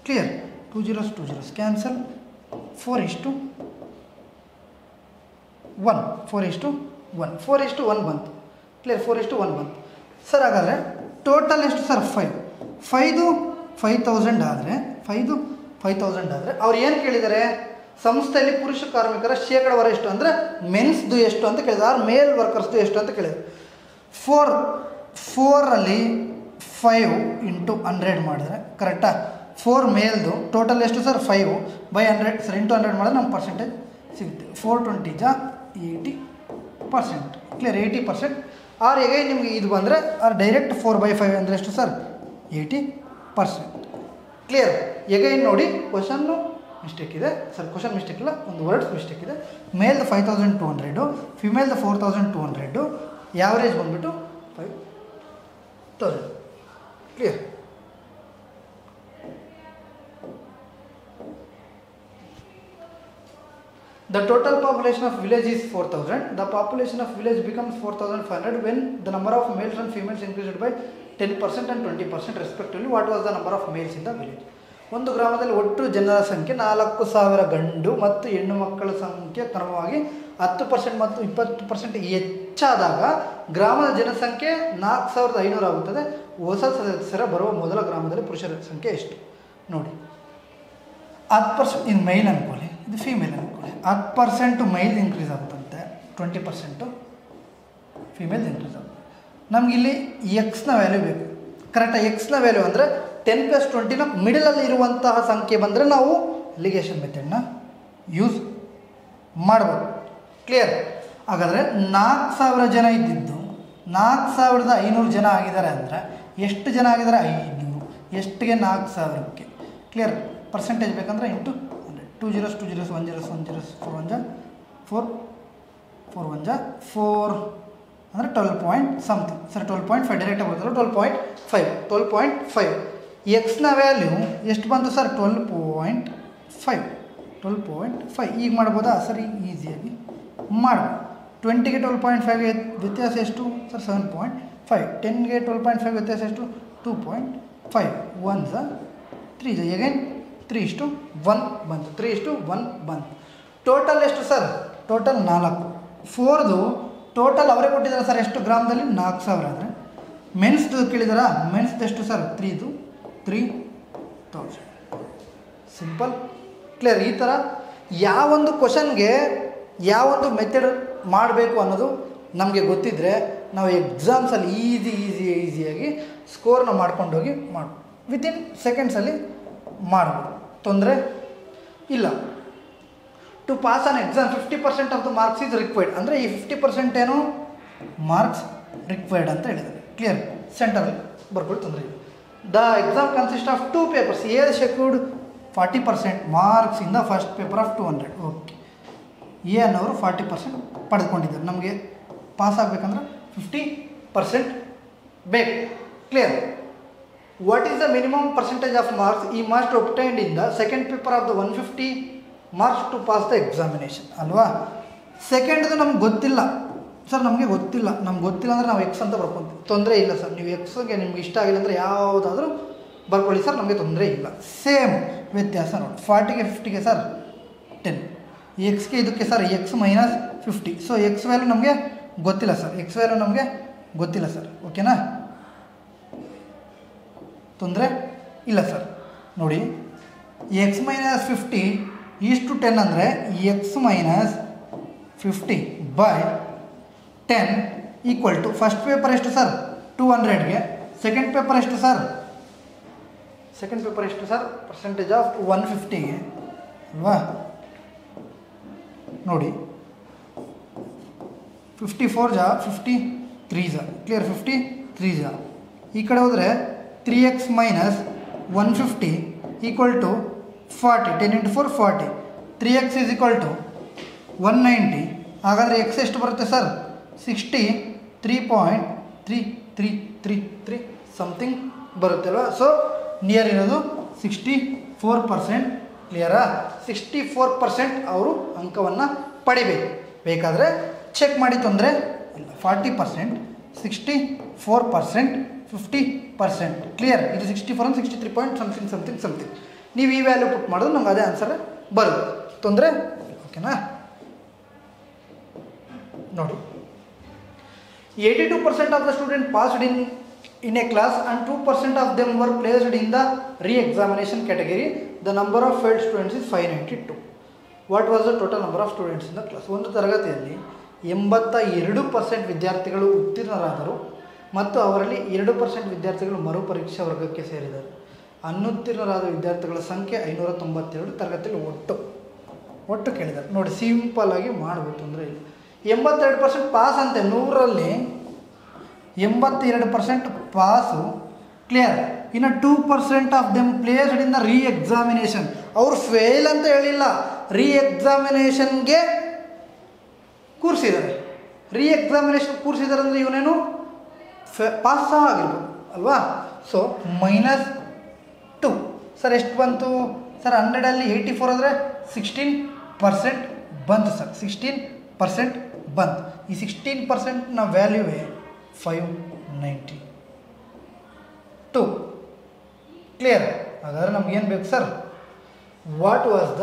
Clear? 2 zeros 2 zeros cancel. 4:1 4:1 4:1 ಬಂತು. ಕ್ಲಿಯರ್? 4:1 ಬಂತು ಸರ್. ಹಾಗಾದರೆ ಟೋಟಲ್ ಎಷ್ಟು ಸರ್? 5,000 ಆದರೆ 5,000 ಆದರೆ ಅವ್ರು ಏನು ಕೇಳಿದ್ದಾರೆ? ಸಂಸ್ಥೆಯಲ್ಲಿ ಪುರುಷ ಕಾರ್ಮಿಕರ ಶೇಕಡಾವಾರು ಎಷ್ಟು ಅಂದರೆ ಮೆನ್ಸ್ದು ಎಷ್ಟು ಅಂತ ಕೇಳಿದ್ರು, ಆರ್ ಮೇಲ್ ವರ್ಕರ್ಸ್ದು ಎಷ್ಟು ಅಂತ ಕೇಳಿದ್ರು. 4ರಲ್ಲಿ 5 × 100 ಮಾಡಿದ್ರೆ ಕರೆಕ್ಟಾ? 4 ಮೇಲ್ದು ಟೋಟಲ್ ಎಷ್ಟು ಸರ್? 5/100 ಸರ್, ಇಂಟು 100 ಮಾಡಿದ್ರೆ ನಮ್ಗೆ ಪರ್ಸೆಂಟೇಜ್ ಸಿಗುತ್ತೆ. 420 80%. ಕ್ಲಿಯರ್? 80%. ಆರ್ ಹೇಗೆ ನಿಮಗೆ ಇದು ಬಂದರೆ ಆರ್ ಡೈರೆಕ್ಟ್ 4/5 ಅಂದರೆ ಎಷ್ಟು ಸರ್? 80%. ಕ್ಲಿಯರ್? ಎಗೈನ್ ನೋಡಿ ಕ್ವಶನ್ನು ಮಿಸ್ಟೇಕ್ ಇದೆ ಸರ್. ಕ್ವಶನ್ ಮಿಸ್ಟೇಕ್ ಇಲ್ಲ, ಒಂದು ವರ್ಡ್ಸ್ ಮಿಸ್ಟೇಕ್ ಇದೆ. ಮೇಲ್ದು 5,200, ಫಿಮೇಲ್ದು 4,200, ಯಾವರೇಜ್ ಬಂದುಬಿಟ್ಟು 5,000. Clear? The total population of village is 4,000. The population of village becomes 4,500 when the number of males and females increased by 10% and 20% respectively. What was the number of males in the village? ಒಂದು ಗ್ರಾಮದಲ್ಲಿ ಒಟ್ಟು ಜನರ ಸಂಖ್ಯೆ 4,000 ಗಂಡು ಮತ್ತು ಹೆಣ್ಣು ಮಕ್ಕಳ ಸಂಖ್ಯೆ ಕ್ರಮವಾಗಿ 10% ಮತ್ತು 20% ಹೆಚ್ಚಾದಾಗ ಗ್ರಾಮದ ಜನಸಂಖ್ಯೆ 4,500 ಆಗುತ್ತದೆ. ಹೊಸ ಸದಸ್ಯರ ಬರುವ ಮೊದಲ ಗ್ರಾಮದಲ್ಲಿ ಪುರುಷರ ಸಂಖ್ಯೆ ಎಷ್ಟು? ನೋಡಿ, 10% ಇದು ಮೈಲ್ ಅನ್ಕೊಳ್ಳಿ, ಇದು ಫೀಮೇಲ್ ಅನ್ಕೊಳ್ಳಿ. 10% ಮೈಲ್ ಇನ್ಕ್ರೀಸ್ ಆಗುತ್ತಂತೆ, 20% ಫೀಮೇಲ್ ಇನ್ಕ್ರೀಸ್ ಆಗುತ್ತೆ. ನಮಗಿಲ್ಲಿ ಎಕ್ಸ್ನ ವ್ಯಾಲ್ಯೂ ಬೇಕು. ಕರೆಕ್ಟಾಗಿ ಎಕ್ಸ್ನ ವ್ಯಾಲ್ಯೂ ಅಂದರೆ 10 + 20ನ ಮಿಡಲಲ್ಲಿ ಇರುವಂತಹ ಸಂಖ್ಯೆ ಬಂದರೆ ನಾವು ಎಲಿಗೇಷನ್ ಮೆಥಡ್ನ ಯೂಸ್ ಮಾಡ್ಬೋದು. ಕ್ಲಿಯರ್? ಹಾಗಾದರೆ 4,000 ಜನ ಇದ್ದಿದ್ದು 4,500 ಜನ ಆಗಿದ್ದಾರೆ ಅಂದರೆ ಎಷ್ಟು ಜನ ಆಗಿದ್ದಾರೆ? 500. ಎಷ್ಟಿಗೆ? 4,000ಕ್ಕೆ. ಕ್ಲಿಯರ್? ಪರ್ಸೆಂಟೇಜ್ ಬೇಕಂದ್ರೆ into 100. 2 zeros 2 zeros 1 zeros 1 zeros 4 1 4 4 1 4 ಅಂದರೆ 12 ಪಾಯಿಂಟ್ ಸಮಥಿಂಗ್ ಸರ್. 12.5 ಡೈರೆಕ್ಟಾಗಿ ಬರ್ತಲ್ಲ, 12.5 ಎಕ್ಸ್ನ ವ್ಯಾಲ್ಯೂ ಎಷ್ಟು ಬಂತು ಸರ್? 12.5. ಈಗ ಮಾಡ್ಬೋದಾ ಸರ್? ಈಸಿಯಾಗಿ ಮಾಡ್ಬೋದು. 20ಗೆ 12.5 ವ್ಯತ್ಯಾಸ ಎಷ್ಟು ಸರ್? 7.5. 10ಗೆ 12.5 ವ್ಯತ್ಯಾಸ ಎಷ್ಟು? 2.5. 1 3 ಅಗೇನ್ 3:1 ಬಂತು. 3:1 ಬಂತು. ಟೋಟಲ್ ಎಷ್ಟು ಸರ್? ಟೋಟಲ್ 4. 4ದು ಟೋಟಲ್ ಅವರೇ ಕೊಟ್ಟಿದ್ದಾರೆ ಸರ್. ಎಷ್ಟು ಗ್ರಾಮದಲ್ಲಿ? 4,000 ಆದರೆ ಮೆನ್ಸ್ದು ಕೇಳಿದಾರ? ಮೆನ್ಸ್ದು ಎಷ್ಟು ಸರ್? 3ದು 3,000. ಸಿಂಪಲ್. ಕ್ಲಿಯರ್? ಈ ಥರ ಯಾವೊಂದು ಕ್ವಶನ್ಗೆ ಯಾವೊಂದು ಮೆಥಡ್ ಮಾಡಬೇಕು ಅನ್ನೋದು ನಮಗೆ ಗೊತ್ತಿದ್ದರೆ ನಾವು ಎಕ್ಸಾಮ್ಸಲ್ಲಿ ಈಸಿಯಾಗಿ ಸ್ಕೋರ್ನ ಮಾಡ್ಕೊಂಡೋಗಿ ಮಾಡ್ಬೋದು. ವಿತಿನ್ ಸೆಕೆಂಡ್ಸಲ್ಲಿ ಮಾಡ್ಬೋದು, ತೊಂದರೆ ಇಲ್ಲ. To pass an exam 50% of the marks is required. ಅಂದರೆ ಈ 50% ಏನು ಮಾರ್ಕ್ಸ್ ರಿಕ್ವೈರ್ಡ್ ಅಂತ ಹೇಳಿದ್ದಾರೆ. ಕ್ಲಿಯರ್? ಸೆಂಟರಲ್ಲಿ ಬರ್ಕೊಳ್ಳಿ, ತೊಂದರೆ ಇಲ್ಲ. The exam consist of 2 papers. A secured 40% marks in the first paper of 200. Okay, A ಅನ್ನೋರು 40% ಪಡೆದುಕೊಂಡಿದ್ದಾರೆ. ನಮಗೆ ಪಾಸ್ ಆಗಬೇಕಂದ್ರೆ 50% ಬೇಕು. Clear? What is the minimum percentage of marks ಈ must obtained in the second paper of the 150 marks to pass the examination ಅಲ್ವಾ? ಸೆಕೆಂಡ್ದು ನಮ್ಗೆ ಗೊತ್ತಿಲ್ಲ ಸರ್, ನಮಗೆ ಗೊತ್ತಿಲ್ಲ ಅಂದರೆ ನಾವು ಎಕ್ಸ್ ಅಂತ ಬರ್ಕೊತೀವಿ, ತೊಂದರೆ ಇಲ್ಲ ಸರ್. ನೀವು ಎಕ್ಸ್ಗೆ ನಿಮ್ಗೆ ಇಷ್ಟ ಆಗಿಲ್ಲ ಅಂದರೆ ಯಾವುದಾದ್ರೂ ಬರ್ಕೊಳ್ಳಿ ಸರ್, ನಮಗೆ ತೊಂದರೆ ಇಲ್ಲ. ಸೇಮ್ ವ್ಯತ್ಯಾಸ ನೋಡಿ. 40ಗೆ 50ಗೆ ಸರ್ 10, ಎಕ್ಸ್ಗೆ ಇದಕ್ಕೆ sir X - 50. So X value ನಮಗೆ ಗೊತ್ತಿಲ್ಲ ಸರ್, ಎಕ್ಸ್ ವ್ಯಾಲ್ಯೂ ನಮಗೆ ಗೊತ್ತಿಲ್ಲ ಸರ್. ಓಕೆನಾ? ತೊಂದರೆ ಇಲ್ಲ ಸರ್. ನೋಡಿ, ಎಕ್ಸ್ - 50 /10 ಅಂದರೆ x - 50/10 equal to first paper ಎಷ್ಟು ಸರ್? 200ಗೆ. ಸೆಕೆಂಡ್ ಪೇಪರ್ ಎಷ್ಟು ಸರ್? ಪರ್ಸೆಂಟೇಜ್ ಆಫ್ 150ಗೆ ಅಲ್ವಾ? ನೋಡಿ, 54 53 ಕ್ಲಿಯರ್? 53 ಈ ಕಡೆ ಹೋದರೆ 3x - 150 equal to 40. 10 × 4 40. 3x is equal to 190. ಹಾಗಾದರೆ ಎಕ್ಸ್ ಎಷ್ಟು ಬರುತ್ತೆ ಸರ್? 63.3333 ಸಮಥಿಂಗ್ ಬರುತ್ತೆ ಅಲ್ವಾ? ಸೊ ನಿಯರ್ ಇರೋದು 64%. ಕ್ಲಿಯರಾ? 64% ಅವರು ಅಂಕವನ್ನು ಪಡಿಬೇಕು. ಬೇಕಾದರೆ ಚೆಕ್ ಮಾಡಿ, ತೊಂದರೆ ಇಲ್ಲ. 40%, 64%, 50%. ಕ್ಲಿಯರ್? ಇದು 64 and 63 ಪಾಯಿಂಟ್ ಸಮಥಿಂಗ್. ನೀವು ಈ ವ್ಯಾಲ್ಯೂ ಪುಟ್ ಮಾಡೋದು ನಮ್ಗೆ ಅದೇ ಆನ್ಸರ್ ಬರುತ್ತೆ. ತೊಂದರೆ ಓಕೆನಾ? ನೋಡಿ, 82% of the students passed in a class and 2% of them were placed in the re-examination category. The number of failed students is 592. What was the total number of students in the class? ಒಂದು ತರಗತಿಯಲ್ಲಿ 82% ವಿದ್ಯಾರ್ಥಿಗಳು ಉತ್ತೀರ್ಣರಾದರು ಮತ್ತು ಅವರಲ್ಲಿ 2% ವಿದ್ಯಾರ್ಥಿಗಳು ಮರುಪರೀಕ್ಷಾ ವರ್ಗಕ್ಕೆ ಸೇರಿದರು. ಅನುತ್ತೀರ್ಣರಾದ ವಿದ್ಯಾರ್ಥಿಗಳ ಸಂಖ್ಯೆ 592 ತರಗತಿಯಲ್ಲಿ ಒಟ್ಟು ಕೇಳಿದ್ದಾರೆ. ನೋಡಿ, ಸಿಂಪಲ್ ಆಗಿ ಮಾಡ್ಬೋದು, ತೊಂದರೆ ಇಲ್ಲ. 82% ಪಾಸ್ ಅಂತೆ, 100ರಲ್ಲಿ 82% ಪಾಸು. ಕ್ಲಿಯರ್? ಇನ್ನು 2% of them placed in the re-examination. ಅವರು ಫೇಲ್ ಅಂತ ಹೇಳಿಲ್ಲ, ರೀ-ಎಕ್ಸಾಮಿನೇಷನ್ಗೆ ಕೂರಿಸಿದ್ದಾರೆ. ರೀ-ಎಕ್ಸಾಮಿನೇಷನ್ ಕೂರಿಸಿದ್ದಾರೆ ಅಂದರೆ ಇವನೇನು ಪಾಸ್ ಸಹ ಆಗಿರ್ಬೋದು ಅಲ್ವಾ? ಸೊ -2. ಸರ್ ಎಷ್ಟು ಬಂತು ಸರ್? 100ಅಲ್ಲಿ 84 ಅಂದರೆ 16% ಬಂತು ಸರ್. 16% ಬಂತು. ಈ 16%ನ ವ್ಯಾಲ್ಯೂವೇ 592. ಕ್ಲಿಯರ್? ಹಾಗಾದರೆ ನಮಗೇನು ಬೇಕು sir? What was the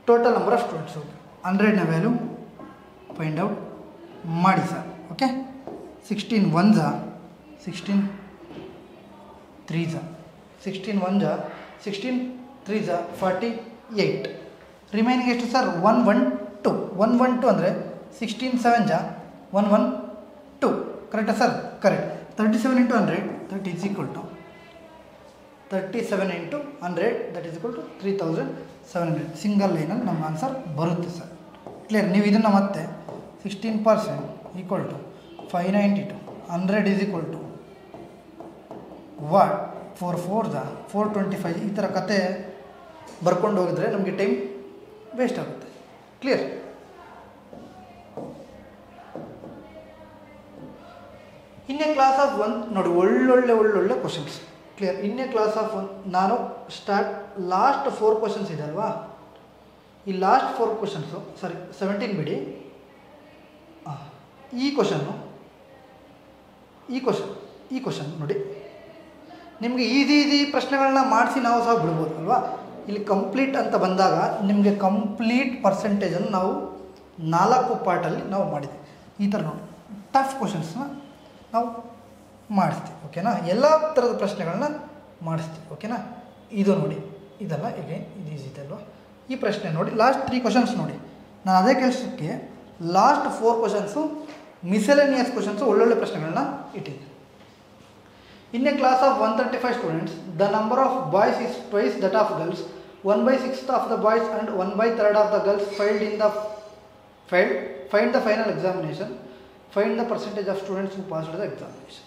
total number of students? 100ನ ವ್ಯಾಲ್ಯೂ ಫೈಂಡ್ ಔಟ್ ಮಾಡಿ sir. Okay, 16 1s 16 3s 16 1s 16 3s 48. Remaining ಎಷ್ಟು ಸರ್? 112. 112 ಅಂದರೆ 16 7s 112. ಕರೆಕ್ಟಾ sir? Correct. 37 into 100 that is equal to 37 into 100 that is equal to 3700. Single ಲೈನಲ್ಲಿ ನಮ್ಮ answer ಬರುತ್ತೆ sir. Clear? ನೀವು ಇದನ್ನು ಮತ್ತೆ 16% equal to 592 100 is equal to what? 4 4s 425. ಈ ಥರ ಕತೆ ಬರ್ಕೊಂಡು ಹೋಗಿದ್ರೆ ನಮಗೆ ಟೈಮ್ ವೇಸ್ಟ್ ಆಗುತ್ತೆ. Clear? In a class of 1 ನೋಡಿ, ಒಳ್ಳೊಳ್ಳೆ questions. Clear? In a class of 1 ನಾನು ಲಾಸ್ಟ್ 4 ಕ್ವಶನ್ಸ್ ಇದೆ ಅಲ್ವಾ? ಈ ಲಾಸ್ಟ್ 4 ಕ್ವಶನ್ಸು, ಸಾರಿ 17 ಬಿಡಿ. ಈ ಕ್ವಶನ್ ನೋಡಿ, ನಿಮಗೆ ಈಸಿ ಪ್ರಶ್ನೆಗಳನ್ನ ಮಾಡಿಸಿ ನಾವು ಸಹ ಬಿಡ್ಬೋದು ಅಲ್ವಾ? ಇಲ್ಲಿ ಕಂಪ್ಲೀಟ್ ಅಂತ ಬಂದಾಗ ನಿಮಗೆ ಕಂಪ್ಲೀಟ್ ಪರ್ಸೆಂಟೇಜನ್ನು ನಾವು 4 ಪಾರ್ಟಲ್ಲಿ ನಾವು ಮಾಡಿದ್ವಿ. ಈ ಥರ ನೋಡಿ, ಟಫ್ ಕ್ವಶನ್ಸ್ನ ನಾವು ಮಾಡಿಸ್ತೀವಿ. ಓಕೆನಾ? ಎಲ್ಲ ಥರದ ಪ್ರಶ್ನೆಗಳನ್ನ ಮಾಡಿಸ್ತೀವಿ. ಓಕೆನಾ? ಇದು ನೋಡಿ, ಇದೆಲ್ಲ ಹೇಗೆ ಇದು ಈಸಿ ಇದೆ ಅಲ್ವಾ? ಈ ಪ್ರಶ್ನೆ ನೋಡಿ, ಲಾಸ್ಟ್ 3 ಕ್ವಶನ್ಸ್ ನೋಡಿ. ನಾನು ಅದೇ ಕೆಲಸಕ್ಕೆ ಲಾಸ್ಟ್ 4 ಕ್ವಶನ್ಸು ಮಿಸೆಲೇನಿಯಸ್ ಕ್ವಶನ್ಸು ಒಳ್ಳೊಳ್ಳೆ ಪ್ರಶ್ನೆಗಳನ್ನ ಇಟ್ಟಿದ್ದೆ. In a class of 135 students the number of boys is twice that of girls. 1/6 of the boys and 1/3 of the girls find the final examination. Find the percentage of students who passed the examination.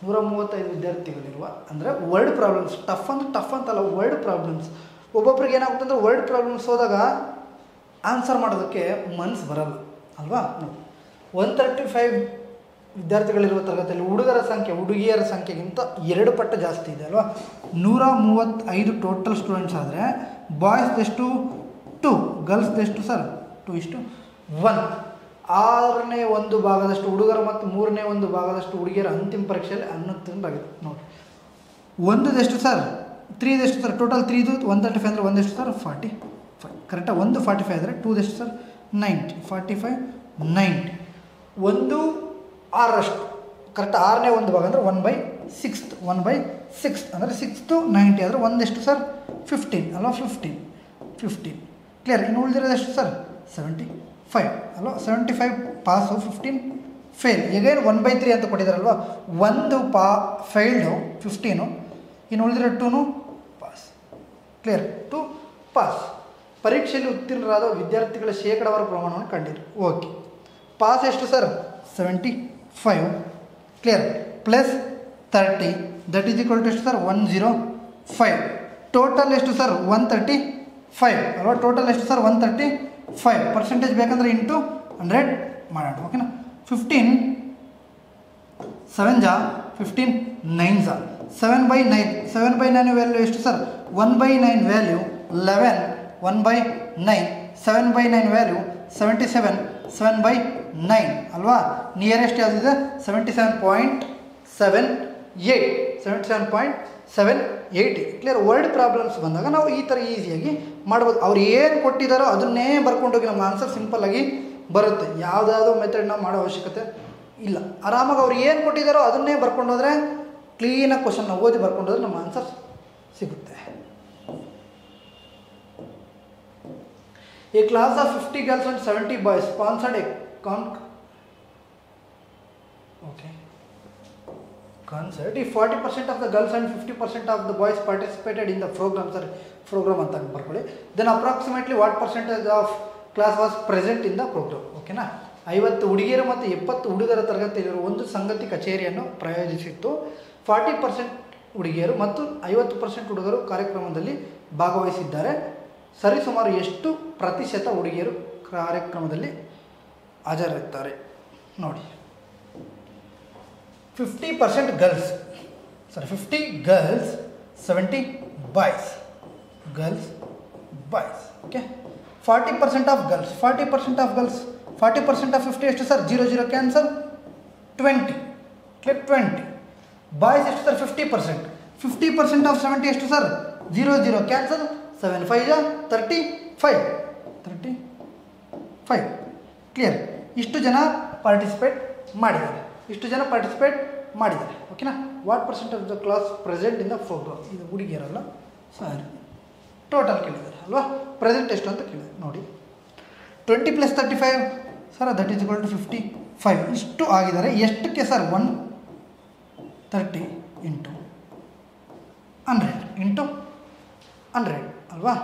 135 ವಿದ್ಯಾರ್ಥಿಗಳಿರುವ ಅಂದರೆ word problems. Tough ಅಂತಲ್ಲ, word problems. ಒಬ್ಬೊಬ್ರಿಗೆ ಏನಾಗುತ್ತೆ ಅಂದರೆ word problems ಹೋದಾಗ answer ಮಾಡೋದಕ್ಕೆ ಮನಸ್ಸು ಬರಲ್ಲ ಅಲ್ವಾ? 135 ವಿದ್ಯಾರ್ಥಿಗಳಿರುವ ತರಗತಿಯಲ್ಲಿ ಹುಡುಗಿಯರ ಸಂಖ್ಯೆಗಿಂತ 2 ಪಟ್ಟು ಜಾಸ್ತಿ ಇದೆ ಅಲ್ವಾ? 135 ಟೋಟಲ್ ಸ್ಟೂಡೆಂಟ್ಸ್ ಆದರೆ ಬಾಯ್ಸ್ದೆಷ್ಟು 2, ಗರ್ಲ್ಸ್ದೆಷ್ಟು ಸರ್ 2:1. 6ನೇ 1 ಭಾಗದಷ್ಟು ಹುಡುಗರು ಮತ್ತು 3ನೇ 1 ಭಾಗದಷ್ಟು ಹುಡುಗಿಯರ ಅಂತಿಮ ಪರೀಕ್ಷೆಯಲ್ಲಿ ಅನ್ನುತ್ತಿರಲಾಗಿದೆ. ನೋಡಿ, 1ದೆಷ್ಟು ಸರ್? 3ದೆಷ್ಟು ಸರ್? ಟೋಟಲ್ 3ದು 135 ಅಂದರೆ 1ದೆಷ್ಟು ಸರ್? 45. ಕರೆಕ್ಟಾಗಿ 1 45 ಆದರೆ 2ದೆಷ್ಟು ಸರ್? 90. 45 90. 1 6ರಷ್ಟು. ಕರೆಕ್ಟ್? 6ನೇ 1 ಭಾಗ ಅಂದರೆ 1/6. 1/6 ಅಂದರೆ 6 90 ಆದರೆ 1ದೆಷ್ಟು ಸರ್? 15 ಅಲ್ವಾ? 15. ಕ್ಲಿಯರ್? ಇನ್ನು ಉಳಿದಿರೋದೆಷ್ಟು ಸರ್? 75 ಅಲ್ವಾ? 75 ಪಾಸು, 15 ಫೇಲ್. ಈಗೇನು 1/3 ಅಂತ ಕೊಟ್ಟಿದ್ದಾರಲ್ವ? 1 ಫೇಲ್ಡು 15, ಇನ್ನು ಉಳಿದಿರೋ 2 ಪಾಸ್. ಕ್ಲಿಯರ್? 2 ಪಾಸ್. ಪರೀಕ್ಷೆಯಲ್ಲಿ ಉತ್ತೀರ್ಣರಾದ ವಿದ್ಯಾರ್ಥಿಗಳ ಶೇಕಡಾವಾರು ಪ್ರಮಾಣವನ್ನು ಕಂಡಿರಿ. ಓಕೆ, ಪಾಸ್ ಎಷ್ಟು sir? 75. Clear? Plus 30 that is equal to ಎಷ್ಟು ಸರ್? 105. ಟೋಟಲ್ ಎಷ್ಟು ಸರ್? 135 ಅಲ್ವಾ? ಟೋಟಲ್ ಎಷ್ಟು ಸರ್? 135. ಪರ್ಸೆಂಟೇಜ್ ಬೇಕಂದರೆ ಇಂಟು 100 ಮಾಡೋಣ. ಓಕೆನಾ? 15 7s 15 9s 7/9. 7/9 ವ್ಯಾಲ್ಯೂ ಎಷ್ಟು ಸರ್? 1/9 ವ್ಯಾಲ್ಯೂ 11. 1/9. 7/9 ವ್ಯಾಲ್ಯೂ 77. 7/9 ಅಲ್ವಾ? ನಿಯರೆಸ್ಟ್ ಯಾವುದಿದೆ? 77.78. 77.78. ಕ್ಲಿಯರ್? ವರ್ಡ್ ಪ್ರಾಬ್ಲಮ್ಸ್ ಬಂದಾಗ ನಾವು ಈ ಥರ ಈಸಿಯಾಗಿ ಮಾಡ್ಬೋದು. ಅವ್ರು ಏನು ಕೊಟ್ಟಿದ್ದಾರೋ ಅದನ್ನೇ ಬರ್ಕೊಂಡೋಗಿ ನಮ್ಮ ಆನ್ಸರ್ ಸಿಂಪಲ್ಲಾಗಿ ಬರುತ್ತೆ. ಯಾವುದಾದ್ರೂ ಮೆಥಡ್ ನಾವು ಮಾಡೋ ಅವಶ್ಯಕತೆ ಇಲ್ಲ. ಆರಾಮಾಗಿ ಅವ್ರು ಏನು ಕೊಟ್ಟಿದ್ದಾರೋ ಅದನ್ನೇ ಬರ್ಕೊಂಡೋದ್ರೆ ಕ್ಲೀನಾಗಿ ಕ್ವಶನ್ ನಾವು ಓದಿ ಬರ್ಕೊಂಡೋದ್ರೆ ನಮ್ಮ ಆನ್ಸರ್ ಸಿಗುತ್ತೆ. A class of 50 girls and 70 boys sponsored a concert. If 40% of the girls and 50% of the boys participated in the program ಅಂತ ಬರ್ಕೊಳ್ಳಿ, then approximately what percentage of class was present in the program? ಓಕೆನಾ? 50 ಹುಡುಗಿಯರು ಮತ್ತು 70 ಹುಡುಗರ ತರಗತಿಯಲ್ಲಿರುವ ಒಂದು ಸಂಗತಿ ಕಚೇರಿಯನ್ನು ಪ್ರಾಯೋಜಿಸಿತ್ತು. 40% ಹುಡುಗಿಯರು ಮತ್ತು 50% ಹುಡುಗರು ಕಾರ್ಯಕ್ರಮದಲ್ಲಿ ಭಾಗವಹಿಸಿದ್ದಾರೆ. ಸರಿಸುಮಾರು ಎಷ್ಟು ಪ್ರತಿಶತ ಹುಡುಗಿಯರು ಕಾರ್ಯಕ್ರಮದಲ್ಲಿ ಹಾಜರಿರುತ್ತಾರೆ? ನೋಡಿ, 50% girls, 50 girls, 70 boys. Girls, boys. Okay. 40% of girls, 40% of girls, 40% of 50 ಎಷ್ಟು ಸರ್? 0 0 ಕ್ಯಾನ್ಸಲ್, 20. ಕ್ಲಿಯರ್? 20. ಬಾಯ್ಸ್ ಎಷ್ಟು ಸರ್? 50%. 50% ಆಫ್ 70 ಎಷ್ಟು ಸರ್? 0 0 ಕ್ಯಾನ್ಸಲ್, 7 5 35. 35. ಕ್ಲಿಯರ್? ಇಷ್ಟು ಜನ ಪಾರ್ಟಿಸಿಪೇಟ್ ಮಾಡಿದ್ದಾರೆ. ಓಕೆನಾ? What percent of the class present in the programme? ಇದು ಹುಡುಗಿಯರಲ್ಲ ಸರ್, ಟೋಟಲ್ ಕೇಳಿದ್ದಾರೆ ಅಲ್ವಾ? ಪ್ರೆಸೆಂಟ್ ಎಷ್ಟು ಅಂತ ಕೇಳಿದ್ದಾರೆ. ನೋಡಿ, 20 + 35 sir, that is equal to 55. ಇಷ್ಟು ಆಗಿದ್ದಾರೆ. ಎಷ್ಟಕ್ಕೆ ಸರ್? 130 × 100 ಅಲ್ವಾ?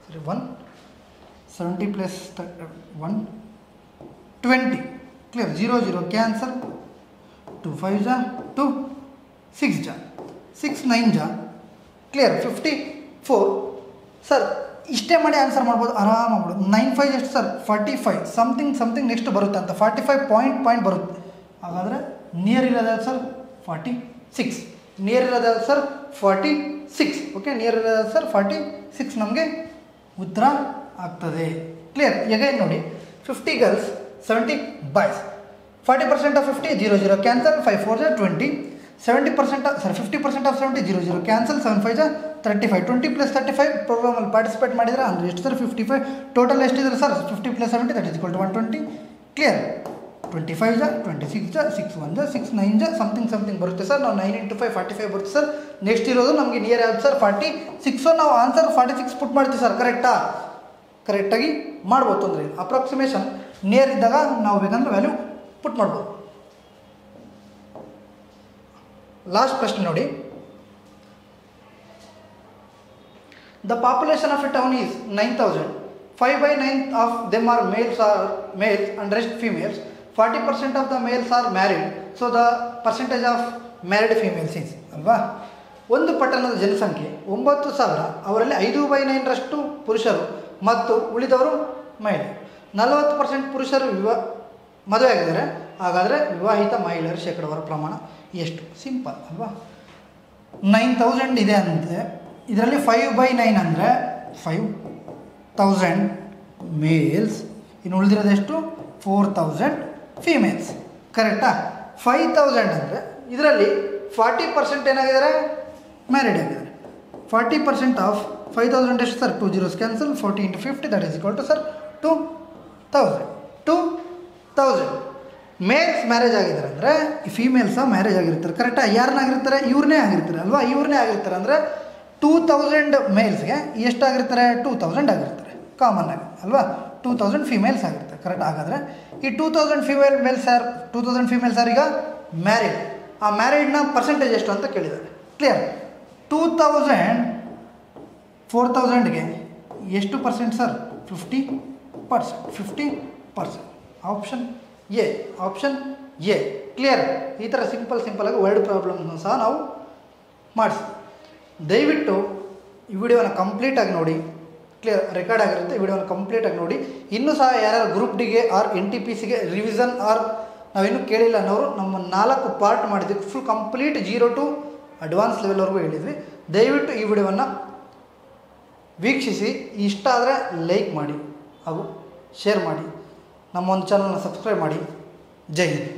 ಸರಿ, 170 + 120. ಕ್ಲಿಯರ್? 0 0 cancel, 2 5 2 6 6 9 clear? 54. ಸರ್ ಇಷ್ಟೇ ಮಾಡಿ ಆನ್ಸರ್ ಮಾಡ್ಬೋದು ಆರಾಮಾಗ್ಬೋದು. 9 5 ಎಷ್ಟು ಸರ್? 45. ಸಮಥಿಂಗ್ ನೆಕ್ಸ್ಟ್ ಬರುತ್ತೆ ಅಂತ 45 ಪಾಯಿಂಟ್ ಬರುತ್ತೆ. ಹಾಗಾದರೆ ನಿಯರ್ ಇರೋದು ಸರ್ 46. ನಿಯರ್ ಇರೋದು ಸರ್ 46. ಓಕೆ, ನಿಯರ್ ಇರೋದು ಸರ್ 46 ನಮಗೆ ಉತ್ತರ ಆಗ್ತದೆ. ಕ್ಲಿಯರ್? ಎಗೈನ್ ನೋಡಿ, 50 girls, 70 boys. 40% of 50 0 0 cancel, 5 4 20. 50% of 70 0 0 cancel, 7 5 35. 20 + 35 ಪ್ರೋಗ್ರಾಮಲ್ಲಿ ಪಾರ್ಟಿಸಿಪೇಟ್ ಮಾಡಿದರೆ ಅಂದರೆ ಎಷ್ಟು ಸರ್? 55. ಟೋಟಲ್ ಎಷ್ಟಿದೆ sir? 50 + 70 that is equal to 120. Clear? 25 26 6 1 6 9 something ಬರುತ್ತೆ ಸರ್. ನಾವು 9 × 5 45 ಬರುತ್ತೆ ಸರ್. ನೆಕ್ಸ್ಟ್ ಇರೋದು ನಮಗೆ ನಿಯರ್ ಯಾವುದು ಸರ್? 46. ನಾವು ಆನ್ಸರ್ 46 ಪುಟ್ ಮಾಡ್ತೀವಿ ಸರ್. ಕರೆಕ್ಟಾಗಿ ಮಾಡ್ಬೋದು, ತೊಂದರೆ ಇಲ್ಲ. ಅಪ್ರಾಕ್ಸಿಮೇಷನ್ ನಿಯರ್ ಇದ್ದಾಗ ನಾವು ಬೇಕಂದ್ರೆ ವ್ಯಾಲ್ಯೂ ಪುಟ್ ಮಾಡ್ಬೋದು. ಲಾಸ್ಟ್ ಪ್ರಶ್ನೆ ನೋಡಿ. The population of a town is 9000. 5/9 of them are males and rest females. 40% of the males are married. So the percentage of married females is ಅಲ್ವಾ? ಒಂದು ಪಟ್ಟಣದ ಜನಸಂಖ್ಯೆ 9000. ಅವರಲ್ಲಿ 5/9 ಪುರುಷರು ಮತ್ತು ಉಳಿದವರು ಮಹಿಳೆ. 40% ಪುರುಷರು ಮದುವೆ ಆಗಿದ್ದಾರೆ. ಹಾಗಾದರೆ ವಿವಾಹಿತ ಮಹಿಳೆಯರ ಶೇಕಡಾವಾರು ಪ್ರಮಾಣ ಎಷ್ಟು? ಸಿಂಪಲ್ ಅಲ್ವಾ? 9000 ಇದೆ ಅಂತೆ. ಇದರಲ್ಲಿ 5/9 ಅಂದರೆ 5000 ಮೇಲ್ಸ್, ಇನ್ನು ಉಳಿದಿರೋದು ಎಷ್ಟು? 4000 ಫೀಮೇಲ್ಸ್. ಕರೆಕ್ಟಾ? 5000 ಅಂದರೆ ಇದರಲ್ಲಿ 40% ಏನಾಗಿದ್ದಾರೆ? ಮ್ಯಾರಿಡ್ ಆಗಿದ್ದಾರೆ. 40% ಆಫ್ 5000 ಎಷ್ಟು sir? 2 zeros cancel, 40 × 50 that is equal to sir 2000. Males marriage ಆಗಿದ್ದಾರೆ ಅಂದರೆ ಫೀಮೇಲ್ಸ ಮ್ಯಾರೇಜ್ ಆಗಿರ್ತಾರೆ. ಕರೆಕ್ಟಾ? ಯಾರನ್ನಾಗಿರ್ತಾರೆ? ಇವ್ರನ್ನೇ ಆಗಿರ್ತಾರೆ ಅಲ್ವಾ? ಇವ್ರನ್ನೇ ಆಗಿರ್ತಾರೆ ಅಂದರೆ 2000 ಮೇಲ್ಸ್ಗೆ ಎಷ್ಟಾಗಿರ್ತಾರೆ? 2000 ಆಗಿರ್ತಾರೆ ಕಾಮನ್ ಆಗಿ ಅಲ್ವಾ? 2000 ಫೀಮೇಲ್ಸ್ ಆಗಿರ್ತಾರೆ. ಕರೆಕ್ಟ್? ಹಾಗಾದರೆ ಈ 2000 ಫೀಮೇಲ್ಸ್ ಯಾರು ಈಗ ಮ್ಯಾರಿಡ್? ಆ ಮ್ಯಾರಿಡ್ನ ಪರ್ಸೆಂಟೇಜ್ ಎಷ್ಟು ಅಂತ ಕೇಳಿದ್ದಾರೆ. ಕ್ಲಿಯರ್? 2000 4000ಗೆ ಎಷ್ಟು percent sir? 50%. Option A. Clear? ಈ ಥರ ಸಿಂಪಲ್ಲಾಗಿ ವರ್ಡ್ ಪ್ರಾಬ್ಲಮ್ನ ಸಹ ನಾವು ಮಾಡಿಸಿ. ದಯವಿಟ್ಟು ಈ ವಿಡಿಯೋನ ಕಂಪ್ಲೀಟಾಗಿ ನೋಡಿ. ಕ್ಲಿಯರ್ ರೆಕಾರ್ಡ್ ಆಗಿರುತ್ತೆ. ವಿಡಿಯೋನ ಕಂಪ್ಲೀಟಾಗಿ ನೋಡಿ. ಇನ್ನೂ ಸಹ ಯಾರ್ಯಾರು ಗ್ರೂಪ್ ಡಿಗೆ ಆರ್ NTPCಗೆ ರಿವಿಷನ್ ಆರ್ ನಾವಿನ್ನೂ ಕೇಳಿಲ್ಲ ಅನ್ನೋರು ನಮ್ಮ 4 ಪಾರ್ಟ್ ಮಾಡಿದ್ವಿ. ಫುಲ್ ಕಂಪ್ಲೀಟ್ 0 to ಅಡ್ವಾನ್ಸ್ ಲೆವೆಲ್ವರೆಗೂ ಹೇಳಿದ್ವಿ. ದಯವಿಟ್ಟು ಈ ವಿಡಿಯೋವನ್ನು ವೀಕ್ಷಿಸಿ. ಇಷ್ಟ ಆದರೆ ಲೈಕ್ ಮಾಡಿ ಹಾಗೂ ಶೇರ್ ಮಾಡಿ. ನಮ್ಮ ಒಂದು ಚಾನಲ್ನ ಸಬ್ಸ್ಕ್ರೈಬ್ ಮಾಡಿ. ಜೈ ಹಿಂದ್.